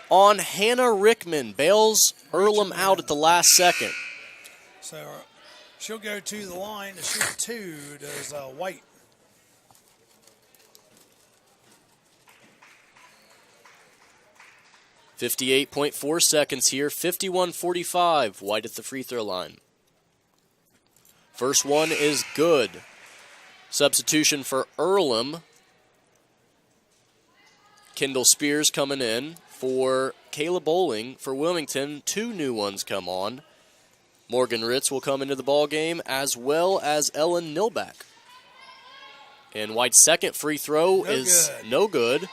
S3: on Hannah Rickman. Bails Earlham out at the last second.
S2: So she'll go to the line to shoot 2. Does White. .4 seconds here. 51-45. White at the free throw line.
S3: First one is good. Substitution for Earlham. Kendall Spears coming in for Kayla Bowling. For Wilmington, 2 new ones come on. Morgan Ritz will come into the ball game, as well as Ellen Nilback. And White's second free throw is no good.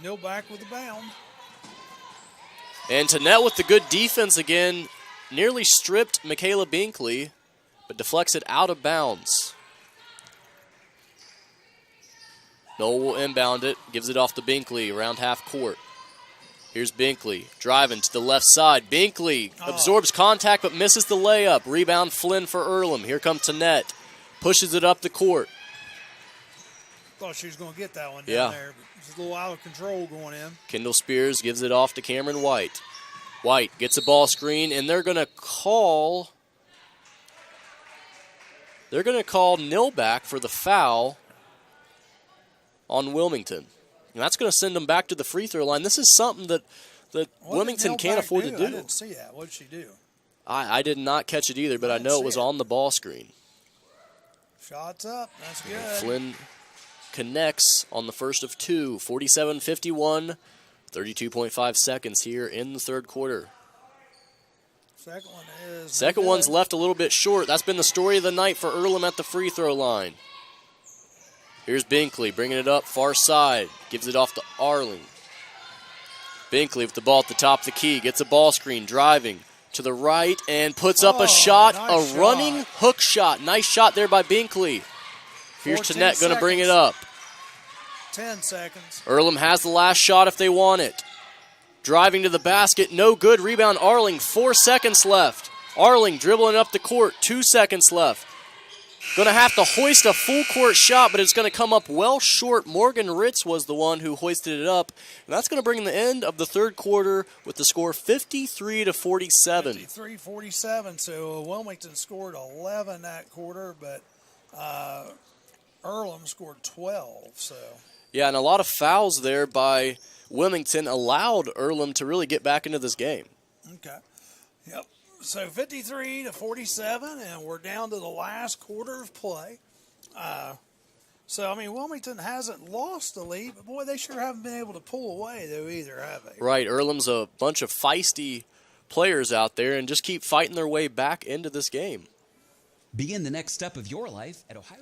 S2: Nilback with the bound.
S3: And Tanette with the good defense again, nearly stripped Michaela Binkley, but deflects it out of bounds. Noel will inbound it, gives it off to Binkley around half court. Here's Binkley driving to the left side. Binkley absorbs contact but misses the layup. Rebound Flynn for Earlham. Here comes Tanette. Pushes it up the court.
S2: Thought she was going to get that one down there, but it's a little out of control going in.
S3: Kendall Spears gives it off to Cameron White. White gets a ball screen, and they're going to call Nilback for the foul on Wilmington. And that's going to send them back to the free throw line. This is something that Wilmington can't afford to do.
S2: I didn't see that. What did she do?
S3: I did not catch it either, but I know it was on the ball screen.
S2: Shots up. That's good.
S3: Flynn connects on the first of 2. 47-51. 32.5 seconds here in the third quarter. Second one's left a little bit short. That's been the story of the night for Earlham at the free throw line. Here's Binkley bringing it up far side. Gives it off to Arling. Binkley with the ball at the top of the key. Gets a ball screen, driving to the right, and puts up a shot.
S2: Nice
S3: a running hook shot. Nice shot there by Binkley. Here's Tanette going to bring it up.
S2: 10 seconds.
S3: Earlham has the last shot if they want it. Driving to the basket, no good. Rebound Arling, 4 seconds left. Arling dribbling up the court, 2 seconds left. Going to have to hoist a full court shot, but it's going to come up well short. Morgan Ritz was the one who hoisted it up. And that's going to bring the end of the third quarter with the score 53-47.
S2: 53-47. So Wilmington scored 11 that quarter, but Earlham scored 12. So
S3: yeah, and a lot of fouls there by Wilmington allowed Earlham to really get back into this game.
S2: Okay. Yep. So 53-47, and we're down to the last quarter of play. Wilmington hasn't lost the lead, but boy, they sure haven't been able to pull away, though, either, have they?
S3: Right. Earlham's a bunch of feisty players out there and just keep fighting their way back into this game.
S6: Begin the next step of your life at Ohio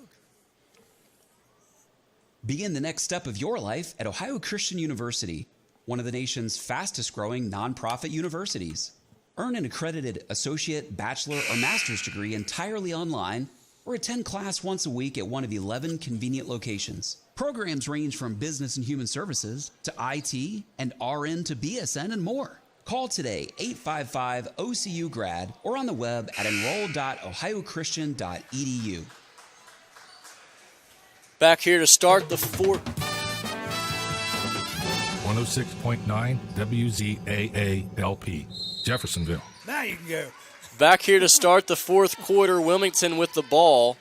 S6: Christian University, one of the nation's fastest-growing nonprofit universities. Earn an accredited associate, bachelor, or master's degree entirely online, or attend class once a week at one of 11 convenient locations. Programs range from business and human services to IT and RN to BSN and more. Call today, 855-OCU-GRAD, or on the web at enroll.ohiochristian.edu.
S3: Back here to start the fourth.
S5: 106.9 WZAA-LP, Jeffersonville.
S2: Now you can go.
S3: Back here to start the fourth quarter, Wilmington with the ball.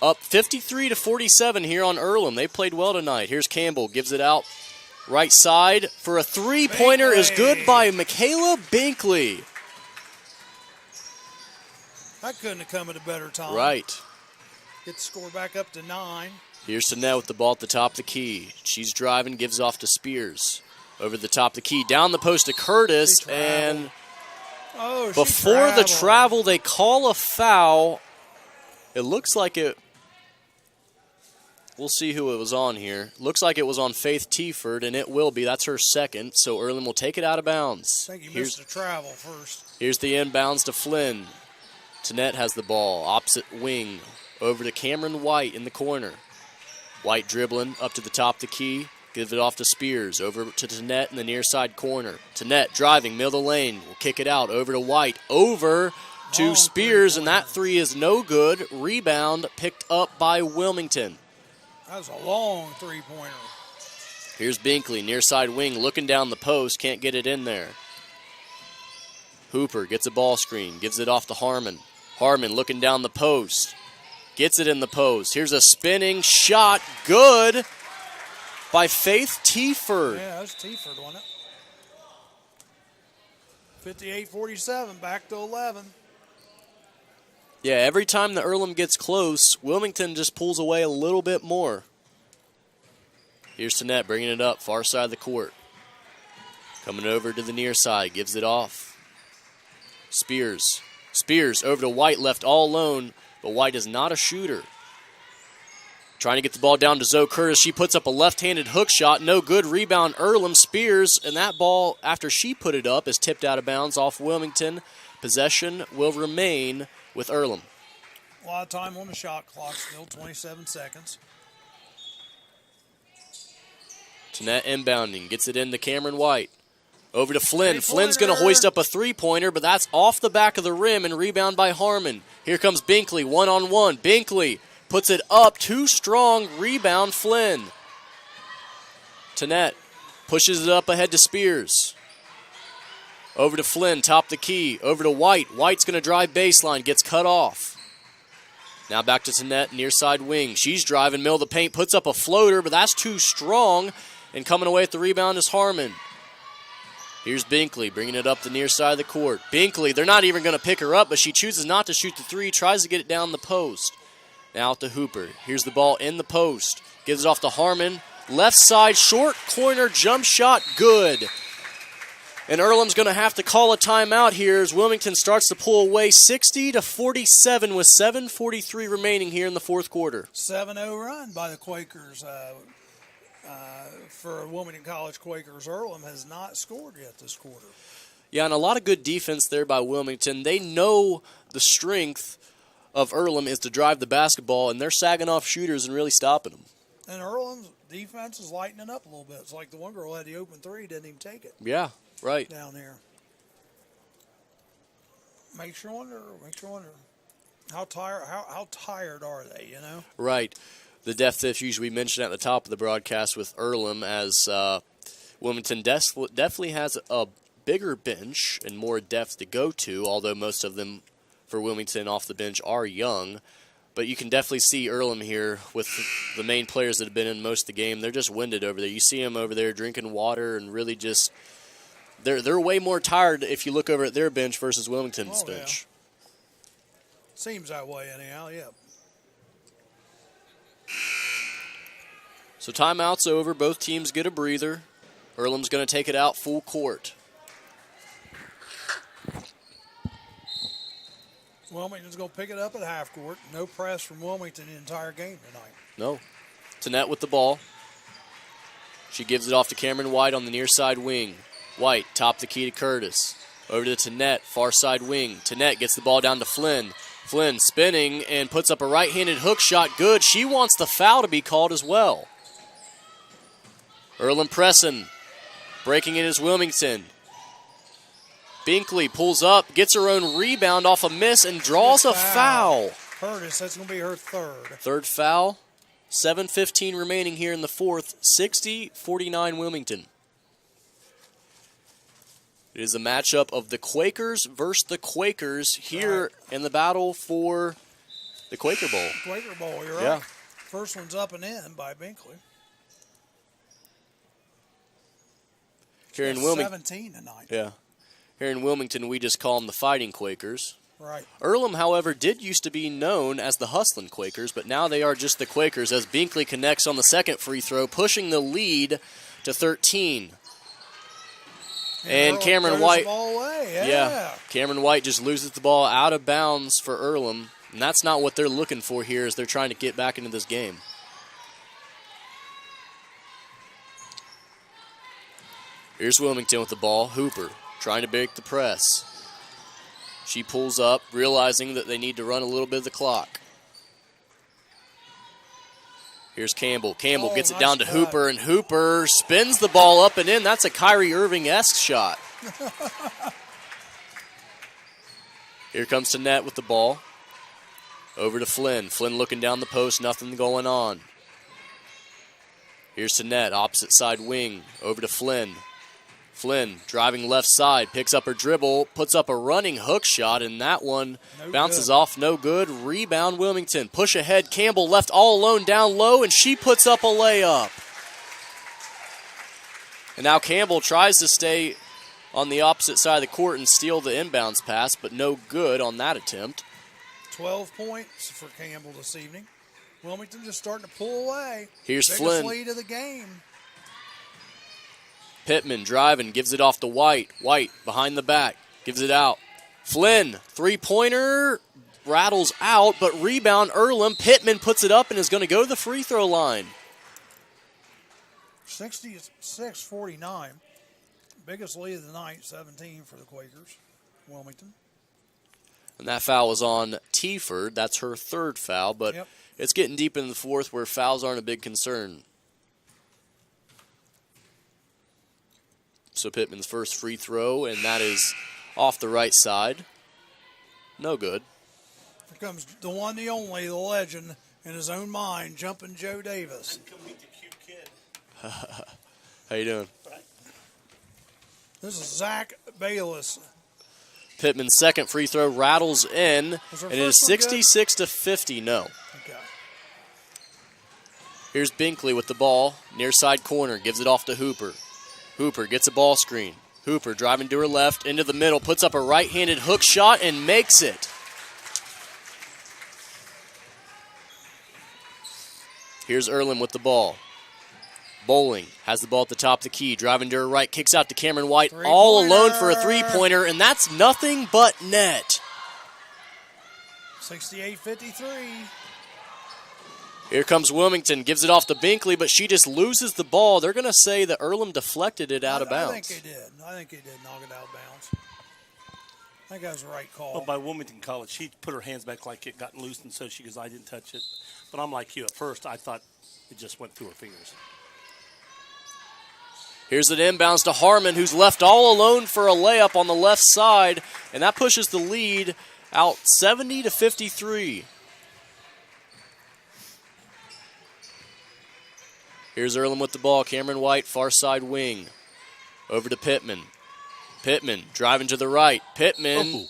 S3: Up 53-47 here on Earlham. They played well tonight. Here's Campbell, gives it out right side for a three-pointer. Is good by Michaela Binkley.
S2: That couldn't have come at a better time.
S3: Right.
S2: Get the score back up to 9.
S3: Here's Tanette with the ball at the top of the key. She's driving, gives off to Spears. Over the top of the key, down the post to Curtis, and before the travel, they call a foul. It looks like it. We'll see who it was on here. Looks like it was on Faith Tieford, and it will be. That's her second, so Earlham will take it out of bounds.
S2: I think you missed the travel first.
S3: Here's the inbounds to Flynn. Tanette has the ball, opposite wing, over to Cameron White in the corner. White dribbling up to the top of the key. Gives it off to Spears, over to Tanette in the near side corner. Tanette driving, middle of the lane, will kick it out, over to White, over to Spears, and that three is no good. Rebound picked up by Wilmington.
S2: That was a long three-pointer.
S3: Here's Binkley, near side wing, looking down the post, can't get it in there. Hooper gets a ball screen, gives it off to Harmon. Harmon looking down the post, gets it in the post. Here's a spinning shot, good by Faith Tieford.
S2: Yeah, that was Tieford, wasn't it? 58-47, back to 11.
S3: Yeah, every time the Earlham gets close, Wilmington just pulls away a little bit more. Here's Tanette bringing it up, far side of the court. Coming over to the near side, gives it off. Spears over to White, left all alone, but White is not a shooter. Trying to get the ball down to Zoe Curtis. She puts up a left-handed hook shot. No good. Rebound, Earlham. Spears, and that ball, after she put it up, is tipped out of bounds off Wilmington. Possession will remain with Earlham.
S2: A lot of time on the shot clock, still 27 seconds.
S3: Tanette inbounding, gets it into Cameron White. Over to Flynn. Flynn's going to hoist up a three-pointer, but that's off the back of the rim and rebound by Harmon. Here comes Binkley, one-on-one. Binkley puts it up, too strong. Rebound, Flynn. Tanette pushes it up ahead to Spears. Over to Flynn, top the key. Over to White. White's going to drive baseline, gets cut off. Now back to Tanette, near side wing. She's driving, middle of the paint, puts up a floater, but that's too strong. And coming away with the rebound is Harmon. Here's Binkley, bringing it up the near side of the court. Binkley, they're not even going to pick her up, but she chooses not to shoot the three, tries to get it down the post. Now to Hooper. Here's the ball in the post. Gives it off to Harmon. Left side, short corner, jump shot, good. And Earlham's going to have to call a timeout here as Wilmington starts to pull away 60-47 with 7:43 remaining here in the fourth quarter.
S2: 7-0 run by the Quakers. For Wilmington College Quakers, Earlham has not scored yet this quarter.
S3: Yeah, and a lot of good defense there by Wilmington. They know the strength of Earlham is to drive the basketball, and they're sagging off shooters and really stopping them.
S2: And Earlham's defense is lightening up a little bit. It's like the one girl had the open three, didn't even take it.
S3: Yeah, right.
S2: Down there. Makes you wonder. How tired are they, you know?
S3: Right. The depth issues we mentioned at the top of the broadcast with Earlham, as Wilmington definitely has a bigger bench and more depth to go to, although most of them for Wilmington off the bench are young. But you can definitely see Earlham here with the main players that have been in most of the game. They're just winded over there. You see them over there drinking water and really just they're way more tired if you look over at their bench versus Wilmington's bench.
S2: Seems that way anyhow, yeah.
S3: So timeout's over. Both teams get a breather. Earlham's going to take it out full court.
S2: Wilmington's going to pick it up at half court. No press from Wilmington the entire game tonight.
S3: No. Tanette with the ball. She gives it off to Cameron White on the near side wing. White, top the key to Curtis. Over to Tanette, far side wing. Tanette gets the ball down to Flynn. Flynn spinning and puts up a right-handed hook shot. Good. She wants the foul to be called as well. Earlham pressing. Breaking it is Wilmington. Binkley pulls up, gets her own rebound off a miss, and draws a foul.
S2: Curtis, that's going to be her third.
S3: Third foul. 7:15 remaining here in the fourth. 60-49 Wilmington. It is a matchup of the Quakers versus the Quakers here in the battle for the Quaker Bowl.
S2: Quaker Bowl, you're
S3: Yeah.
S2: right. First one's up and in by Binkley.
S3: Here in Wilmington.
S2: 17 tonight.
S3: Yeah. Here in Wilmington, we just call them the Fighting Quakers.
S2: Right.
S3: Earlham, however, did used to be known as the Hustlin' Quakers, but now they are just the Quakers as Binkley connects on the second free throw, pushing the lead to 13. And Cameron White, Cameron White just loses the ball out of bounds for Earlham, and that's not what they're looking for here as they're trying to get back into this game. Here's Wilmington with the ball. Hooper trying to break the press. She pulls up, realizing that they need to run a little bit of the clock. Here's Campbell. Campbell gets it down to Hooper, and Hooper spins the ball up and in. That's a Kyrie Irving-esque shot. Here comes Tanette with the ball. Over to Flynn. Flynn looking down the post, nothing going on. Here's Tanette, opposite side wing. Over to Flynn. Flynn driving left side, picks up her dribble, puts up a running hook shot, and that one bounces off, no good. Rebound Wilmington. Push ahead, Campbell left all alone down low, and she puts up a layup. And now Campbell tries to stay on the opposite side of the court and steal the inbounds pass, but no good on that attempt.
S2: 12 points for Campbell this evening. Wilmington just starting to pull away.
S3: Here's
S2: Biggest
S3: Flynn.
S2: lead of the game.
S3: Pittman driving, gives it off to White. White behind the back, gives it out. Flynn, three-pointer, rattles out, but rebound Earlham. Pittman puts it up and is going to go to the free throw line.
S2: 66-49. Biggest lead of the night, 17 for the Quakers. Wilmington.
S3: And that foul was on Teaford. That's her third foul, but it's getting deep in the fourth where fouls aren't a big concern. So Pittman's first free throw, and that is off the right side. No good.
S2: Here comes the one, the only, the legend in his own mind, Jumping Joe Davis.
S9: Come meet the cute kid.
S3: How you doing?
S2: This is Zach Bayless.
S3: Pittman's second free throw rattles in, and it is 66-50. No.
S2: Okay.
S3: Here's Binkley with the ball, near side corner, gives it off to Hooper. Hooper gets a ball screen. Hooper driving to her left, into the middle, puts up a right-handed hook shot and makes it. Here's Earlham with the ball. Bowling has the ball at the top of the key, driving to her right, kicks out to Cameron White, all alone for a three-pointer, and that's nothing but net.
S2: 68-53.
S3: Here comes Wilmington, gives it off to Binkley, but she just loses the ball. They're going to say that Earlham deflected it out of bounds.
S2: I think they did. I think they did knock it out of bounds. I think that was the right call.
S9: Well, by Wilmington College, she put her hands back like it got loose, and so she goes, I didn't touch it. But I'm like you. At first, I thought it just went through her fingers.
S3: Here's an inbounds to Harmon, who's left all alone for a layup on the left side, and that pushes the lead out 70-53. Here's Earlham with the ball. Cameron White, far side wing. Over to Pittman. Pittman driving to the right. Pittman.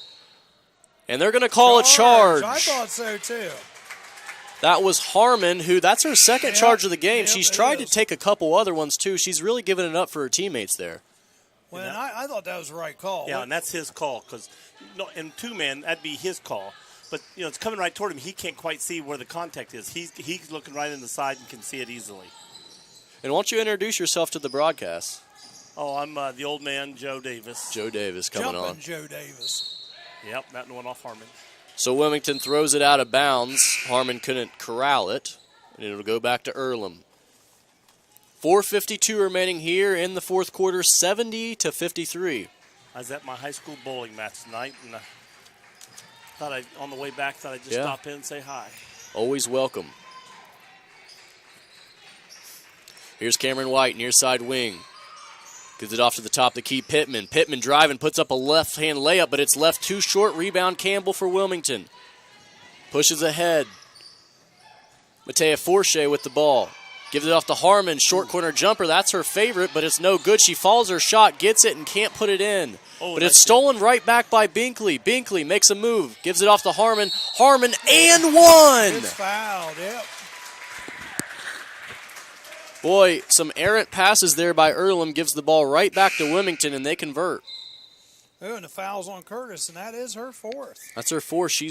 S3: And they're going to call a charge.
S2: I thought so, too.
S3: That was Harmon, that's her second charge of the game. She's tried to take a couple other ones, too. She's really given it up for her teammates there.
S2: Well, and I thought that was the right call.
S9: Yeah, and that's his call. Because in two-man, that'd be his call. But, it's coming right toward him. He can't quite see where the contact is. He's looking right in the side and can see it easily.
S3: And why don't you introduce yourself to the broadcast?
S9: Oh, I'm the old man, Joe Davis.
S3: Joe Davis coming on.
S2: Joe Davis.
S9: Yep, that one off Harmon.
S3: So Wilmington throws it out of bounds. Harmon couldn't corral it, and it'll go back to Earlham. 4:52 remaining here in the fourth quarter, 70-53.
S9: I was at my high school bowling match tonight, and on the way back, I'd just stop in and say hi.
S3: Always welcome. Here's Cameron White, near side wing. Gives it off to the top of the key, Pittman. Pittman driving, puts up a left-hand layup, but it's left too short. Rebound Campbell for Wilmington. Pushes ahead. Matea Forche with the ball. Gives it off to Harmon, short corner jumper. That's her favorite, but it's no good. She follows her shot, gets it, and can't put it in. But it's stolen right back by Binkley. Binkley makes a move, gives it off to Harmon. Harmon and one!
S2: It's fouled, yep.
S3: Boy, some errant passes there by Earlham gives the ball right back to Wilmington, and they convert.
S2: Oh, and the foul's on Curtis, and that is her fourth.
S3: That's her fourth.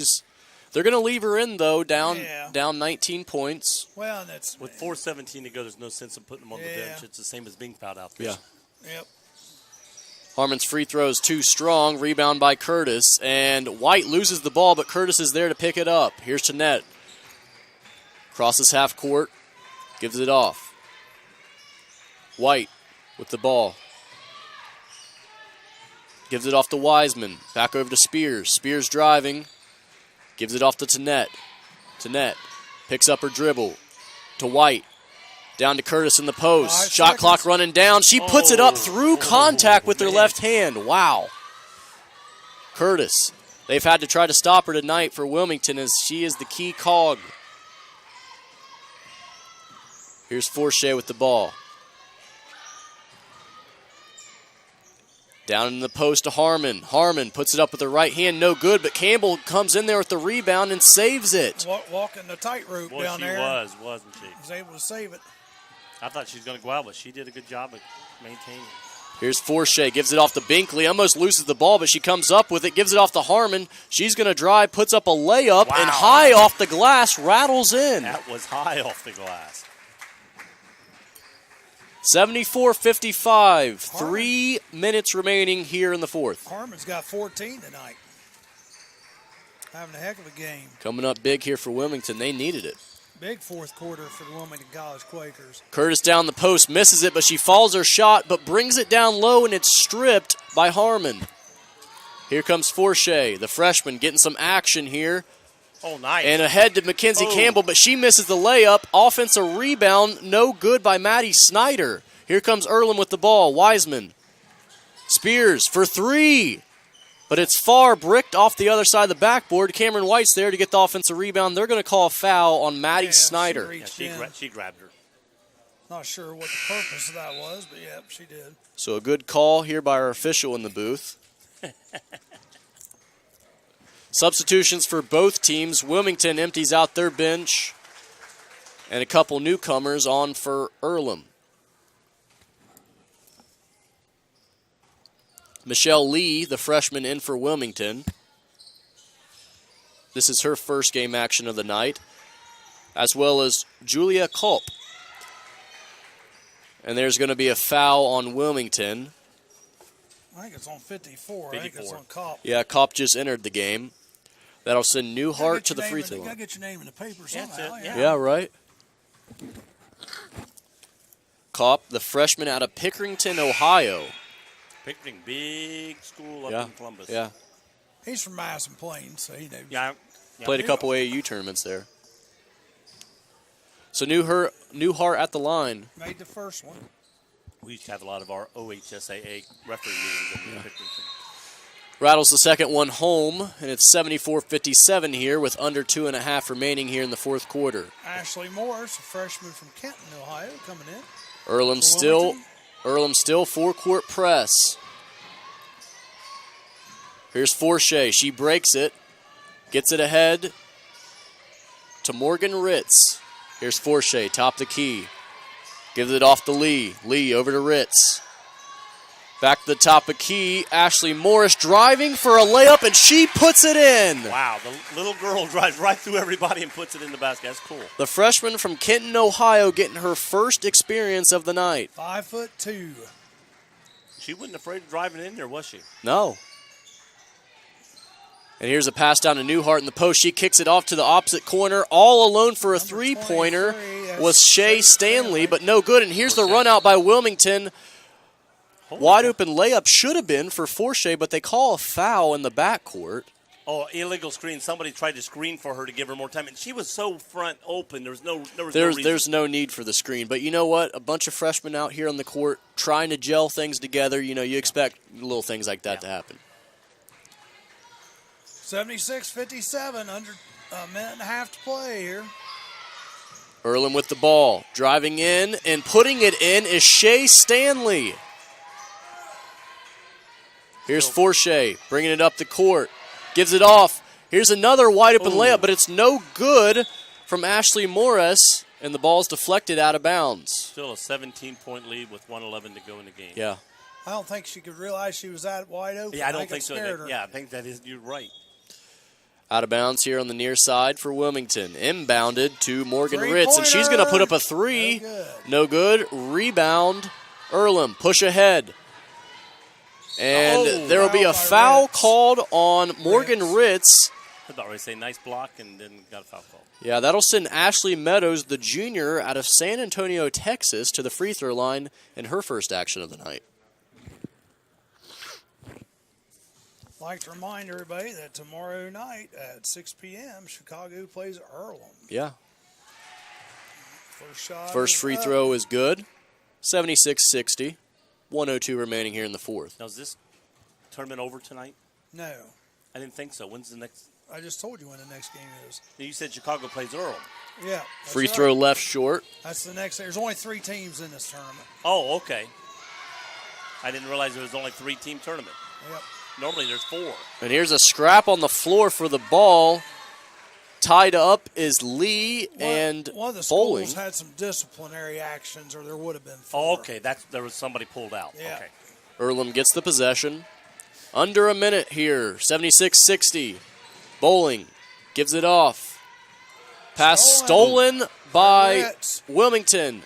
S3: They're going to leave her in, though, down 19 points.
S2: Well, that's
S9: with 4:17 to go, there's no sense in putting them on the bench. It's the same as being fouled out there.
S3: Yeah.
S2: Yep.
S3: Harmon's free throw is too strong. Rebound by Curtis, and White loses the ball, but Curtis is there to pick it up. Here's to net. Crosses half court, gives it off. White with the ball. Gives it off to Wiseman. Back over to Spears. Spears driving. Gives it off to Tannette. Tannette picks up her dribble. To White. Down to Curtis in the post. Shot clock running down. She puts it up through contact with her left hand. Wow. Curtis. They've had to try to stop her tonight for Wilmington as she is the key cog. Here's Forche with the ball. Down in the post to Harmon. Harmon puts it up with her right hand. No good, but Campbell comes in there with the rebound and saves it.
S2: Walking the tightrope down there.
S9: Wasn't she?
S2: Was able to save it.
S9: I thought she was going to go out, but she did a good job of maintaining.
S3: Here's Forshea, gives it off to Binkley, almost loses the ball, but she comes up with it, gives it off to Harmon. She's going to drive, puts up a layup, and high off the glass, rattles in.
S9: That was high off the glass.
S3: 74-55, 3 minutes remaining here in the fourth.
S2: Harmon's got 14 tonight. Having a heck of a game.
S3: Coming up big here for Wilmington. They needed it.
S2: Big fourth quarter for the Wilmington College Quakers.
S3: Curtis down the post, misses it, but she falls her shot, but brings it down low, and it's stripped by Harmon. Here comes Forshea, the freshman, getting some action here.
S9: Oh, nice.
S3: And ahead to Mackenzie Campbell, but she misses the layup. Offensive rebound, no good by Maddie Snyder. Here comes Earlham with the ball. Wiseman. Spears for three. But it's far, bricked off the other side of the backboard. Cameron White's there to get the offensive rebound. They're going to call a foul on Maddie Snyder.
S9: She grabbed her.
S2: Not sure what the purpose of that was, but yeah, she did.
S3: So a good call here by our official in the booth. Substitutions for both teams. Wilmington empties out their bench. And a couple newcomers on for Earlham. Michelle Lee, the freshman, in for Wilmington. This is her first game action of the night, as well as Julia Culp. And there's going to be a foul on Wilmington.
S2: I think it's on 54. I think it's on Cop.
S3: Yeah, Culp just entered the game. That'll send Newhart to the free throw line.
S2: You got to get your name in the paper somehow.
S3: Yeah, right. Culp, the freshman out of Pickerington, Ohio.
S9: Pickering, big school up in Columbus.
S3: Yeah.
S2: He's from Madison Plains, so he knows.
S9: Yeah.
S3: Played a couple AAU tournaments there. So Newhart at the line.
S2: Made the first one.
S9: We used to have a lot of our OHSAA referee meetings in Pickerington.
S3: Rattles the second one home, and it's 74-57 here with under 2.5 remaining here in the fourth quarter.
S2: Ashley Morris, a freshman from Kenton, Ohio, coming in.
S3: Earlham still four-court press. Here's Forshea. She breaks it. Gets it ahead to Morgan Ritz. Here's Forshea, top the key. Gives it off to Lee. Lee over to Ritz. Back to the top of key. Ashley Morris driving for a layup, and she puts it in.
S9: Wow, the little girl drives right through everybody and puts it in the basket. That's cool.
S3: The freshman from Kenton, Ohio, getting her first experience of the night.
S2: 5'2".
S9: She wasn't afraid of driving in there, was she?
S3: No. And here's a pass down to Newhart in the post. She kicks it off to the opposite corner. All alone for a three-pointer was Shea Stanley, but no good. And here's the run out by Wilmington. Wide open layup should have been for Forshea, but they call a foul in the backcourt.
S9: Oh, illegal screen. Somebody tried to screen for her to give her more time, and she was so front open. There's no
S3: need for the screen. But you know what? A bunch of freshmen out here on the court trying to gel things together. You know, you expect little things like that to happen.
S2: 76-57, under a minute and a half to play here.
S3: Earlham with the ball, driving in and putting it in is Shea Stanley. Here's Forshea, bringing it up the court. Gives it off. Here's another wide-open layup, but it's no good from Ashley Morris, and the ball's deflected out of bounds.
S9: Still a 17-point lead with 1:11 to go in the game.
S3: Yeah.
S2: I don't think she could realize she was that wide open.
S9: Yeah, I don't think so.
S2: Her.
S9: Yeah, I think that is. You're right.
S3: Out of bounds here on the near side for Wilmington. Inbounded to Morgan Ritz, and she's going to put up a three.
S2: No good.
S3: Rebound. Earlham, push ahead. And there will be a foul called on Morgan Ritz.
S9: I thought we would say nice block and then got a foul call.
S3: Yeah, that'll send Ashley Meadows, the junior out of San Antonio, Texas, to the free throw line in her first action of the night.
S2: I'd like to remind everybody that tomorrow night at 6 p.m., Chicago plays Earlham.
S3: Yeah.
S2: First shot.
S3: First free throw is good. 76-60. 1:02 remaining here in the fourth.
S9: Now, is this tournament over tonight?
S2: No.
S9: I didn't think so. When's the next?
S2: I just told you when the next game is.
S9: You said Chicago plays Earlham.
S2: Yeah.
S3: Free throw left short.
S2: That's the next. There's only 3 teams in this tournament.
S9: Oh, okay. I didn't realize there was only 3-team tournament.
S2: Yep.
S9: Normally there's 4.
S3: And here's a scrap on the floor for the ball. Tied up is Lee and
S2: one of the
S3: Bowling.
S2: schools had some disciplinary actions, or there would have been 4.
S9: Oh, okay. There was somebody pulled out.
S2: Yeah.
S9: Okay.
S3: Earlham gets the possession. Under a minute here, 76-60. Bowling gives it off. Pass stolen by Wilmington.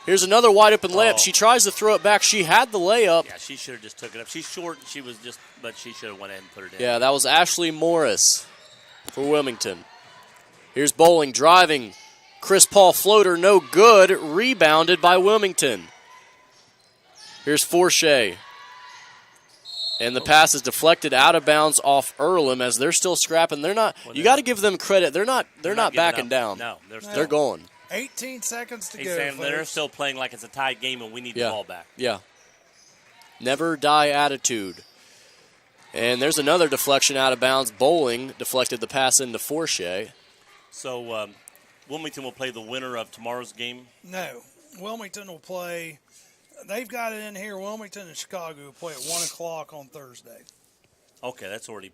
S3: Here's another wide open layup. She tries to throw it back. She had the layup.
S9: Yeah, she should have just took it up. She's short. But she should have went ahead and put it in.
S3: Yeah, that was Ashley Morris for Wilmington. Here's Bowling driving. Chris Paul floater, no good. Rebounded by Wilmington. Here's Forshey. And the pass is deflected out of bounds off Earlham as they're still scrapping. They're not. You got to give them credit. They're not backing down.
S9: No,
S3: they're going.
S2: 18 seconds to go.
S9: They're still playing like it's a tied game, and we need the ball back.
S3: Yeah. Never die attitude. And there's another deflection out of bounds. Bowling deflected the pass into Forshey.
S9: So Wilmington will play the winner of tomorrow's game?
S2: No. Wilmington will play. They've got it in here. Wilmington and Chicago will play at 1 o'clock on Thursday.
S9: Okay, that's already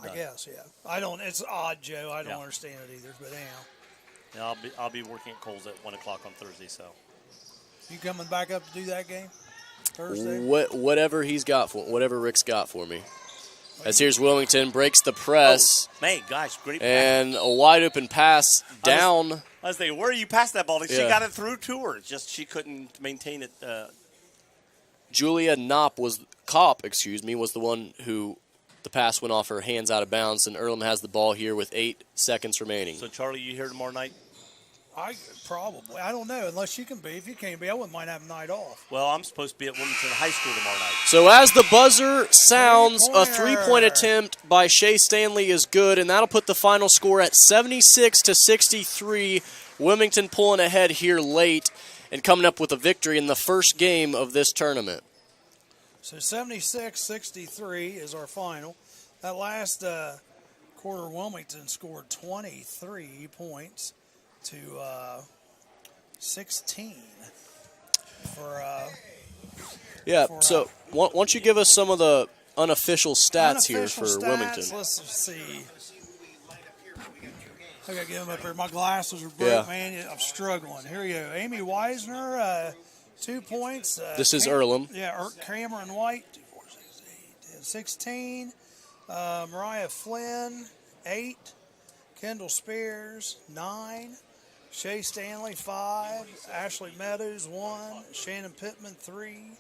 S2: I guess, yeah. I don't. It's odd, Joe. I don't understand it either. But anyhow.
S9: Yeah, I'll be working at Coles at 1 o'clock on Thursday. So.
S2: You coming back up to do that game Thursday?
S3: Whatever Rick's got for me. As here's Wilmington breaks the press.
S9: Oh, man, gosh, great pass.
S3: And a wide open pass down.
S9: I was thinking, where are you past that ball? She got it through to her. Just she couldn't maintain it.
S3: Julia Kopp, was the one who the pass went off her hands out of bounds, and Earlham has the ball here with 8 seconds remaining.
S9: So, Charlie, you here tomorrow night?
S2: Probably. I don't know. Unless you can be. If you can't be, I might have a night off.
S9: Well, I'm supposed to be at Wilmington High School tomorrow night.
S3: So as the buzzer sounds, a three-point attempt by Shea Stanley is good, and that'll put the final score at 76-63. Wilmington pulling ahead here late and coming up with a victory in the first game of this tournament.
S2: So 76-63 is our final. That last quarter, Wilmington scored 23 points to 16 for
S3: so why don't you give us some of the unofficial stats here for Wilmington?
S2: Let's see. I gotta get them up here. My glasses are broke, man. I'm struggling. Here you go. Amy Weisner, 2 points.
S3: This is Earlham.
S2: Yeah, Cameron White, 2, 4, 6, 8, 16. Mariah Flynn, 8. Kendall Spears, 9. Shea Stanley, 5. Ashley Meadows, 1. Shannon Pittman, 3.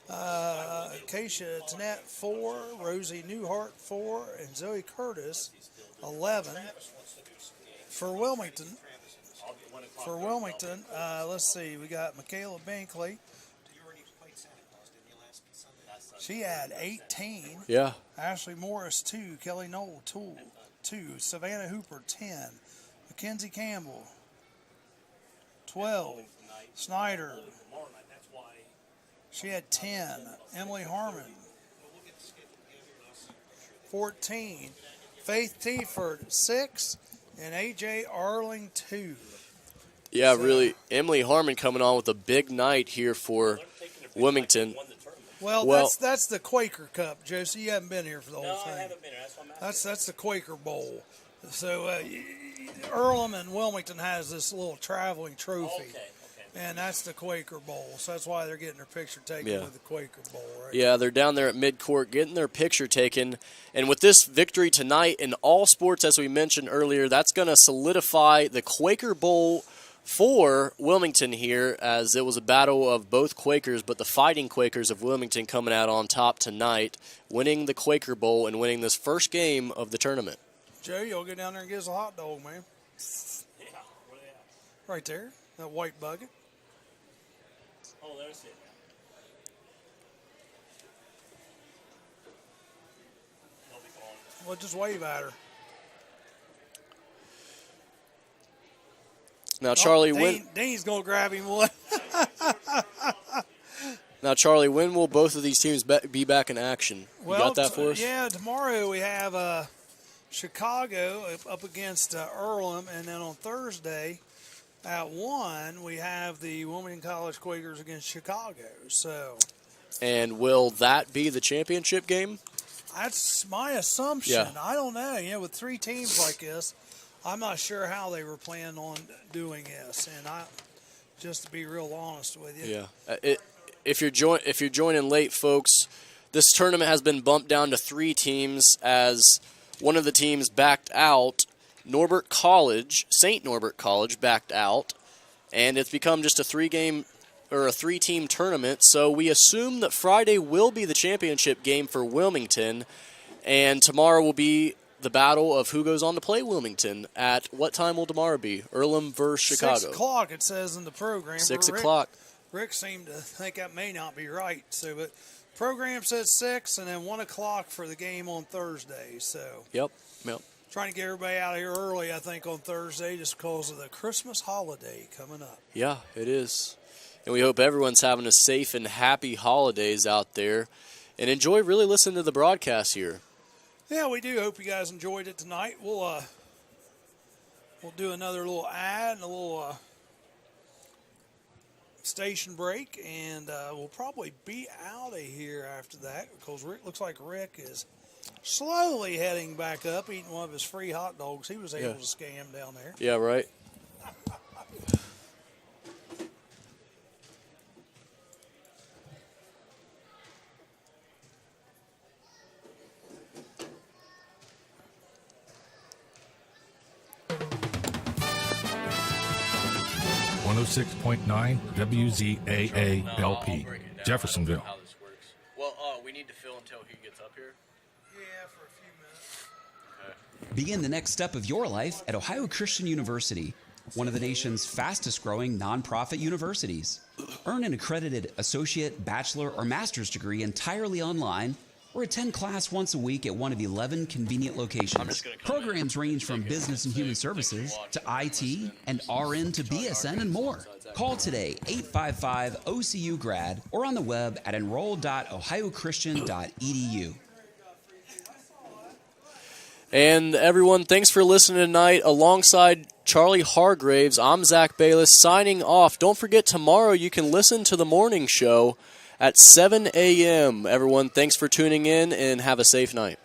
S2: Keisha Tannett, 4. Rosie Newhart, 4. And Zoe Curtis, 11. For Wilmington, let's see. We got Michaela Binkley. She had 18.
S3: Yeah.
S2: Ashley Morris, 2. Kelly Knoll, 2. Savannah Hooper, 10. Mackenzie Campbell, 12. Snyder, she had 10. Emily Harmon, 14. Faith Tiford, 6. And A.J. Arling, 2.
S3: Yeah, really. Emily Harmon coming on with a big night here for Wilmington.
S2: Well, that's the Quaker Cup, Josie. You haven't been here for the whole thing. No, I haven't been here. That's the Quaker Bowl. So Earlham and Wilmington has this little traveling trophy. Okay. And that's the Quaker Bowl. So that's why they're getting their picture taken with the Quaker Bowl, right?
S3: Yeah, they're down there at midcourt getting their picture taken. And with this victory tonight in all sports, as we mentioned earlier, that's going to solidify the Quaker Bowl for Wilmington here, as it was a battle of both Quakers, but the Fighting Quakers of Wilmington coming out on top tonight, winning the Quaker Bowl and winning this first game of the tournament.
S2: Joe, you'll get down there and get us a hot dog, man.
S9: Yeah, where they at?
S2: Right there, that white bucket.
S9: Oh, there's it.
S2: Well, just wave at her.
S3: Now, Charlie,
S2: Dean's going to grab him one.
S3: Now, Charlie, when will both of these teams be back in action? You got that for us?
S2: Yeah, tomorrow we have Chicago up against Earlham, and then on Thursday at 1 we have the Wilmington College Quakers against Chicago. So,
S3: and will that be the championship game?
S2: That's my assumption.
S3: Yeah.
S2: I don't know. With 3 teams like this, I'm not sure how they were planning on doing this. And just to be real honest with you.
S3: Yeah. if you're joining late, folks, this tournament has been bumped down to 3 teams as one of the teams backed out. St. Norbert College backed out, and it's become just a 3-team tournament. So we assume that Friday will be the championship game for Wilmington, and tomorrow will be the battle of who goes on to play Wilmington. At what time will tomorrow be? Earlham versus Chicago.
S2: 6 o'clock, it says in the program.
S3: 6 o'clock.
S2: Rick seemed to think that may not be right. So, but program says 6, and then 1 o'clock for the game on Thursday. So,
S3: Yep.
S2: Trying to get everybody out of here early, I think, on Thursday just because of the Christmas holiday coming up.
S3: Yeah, it is. And we hope everyone's having a safe and happy holidays out there, and enjoy really listening to the broadcast here.
S2: Yeah, we do. Hope you guys enjoyed it tonight. We'll do another little ad and a little station break, and we'll probably be out of here after that because looks like Rick is slowly heading back up, eating one of his free hot dogs he was able to scam down there.
S3: Yeah, right.
S5: .9 WZAA LP, Jeffersonville.
S3: How this works. Well, we need to fill until he gets up here.
S2: Yeah, for a few minutes.
S3: Okay.
S6: Begin the next step of your life at Ohio Christian University, one of the nation's fastest-growing nonprofit universities. Earn an accredited associate, bachelor, or master's degree entirely online, or attend class once a week at one of 11 convenient locations. Programs range from business and human services to IT and RN to BSN and more. Call today, 855-OCU-GRAD, or on the web at enroll.ohiochristian.edu.
S3: And everyone, thanks for listening tonight. Alongside Charlie Hargraves, I'm Zach Bayless signing off. Don't forget, tomorrow you can listen to the morning show at 7 a.m. Everyone, thanks for tuning in and have a safe night.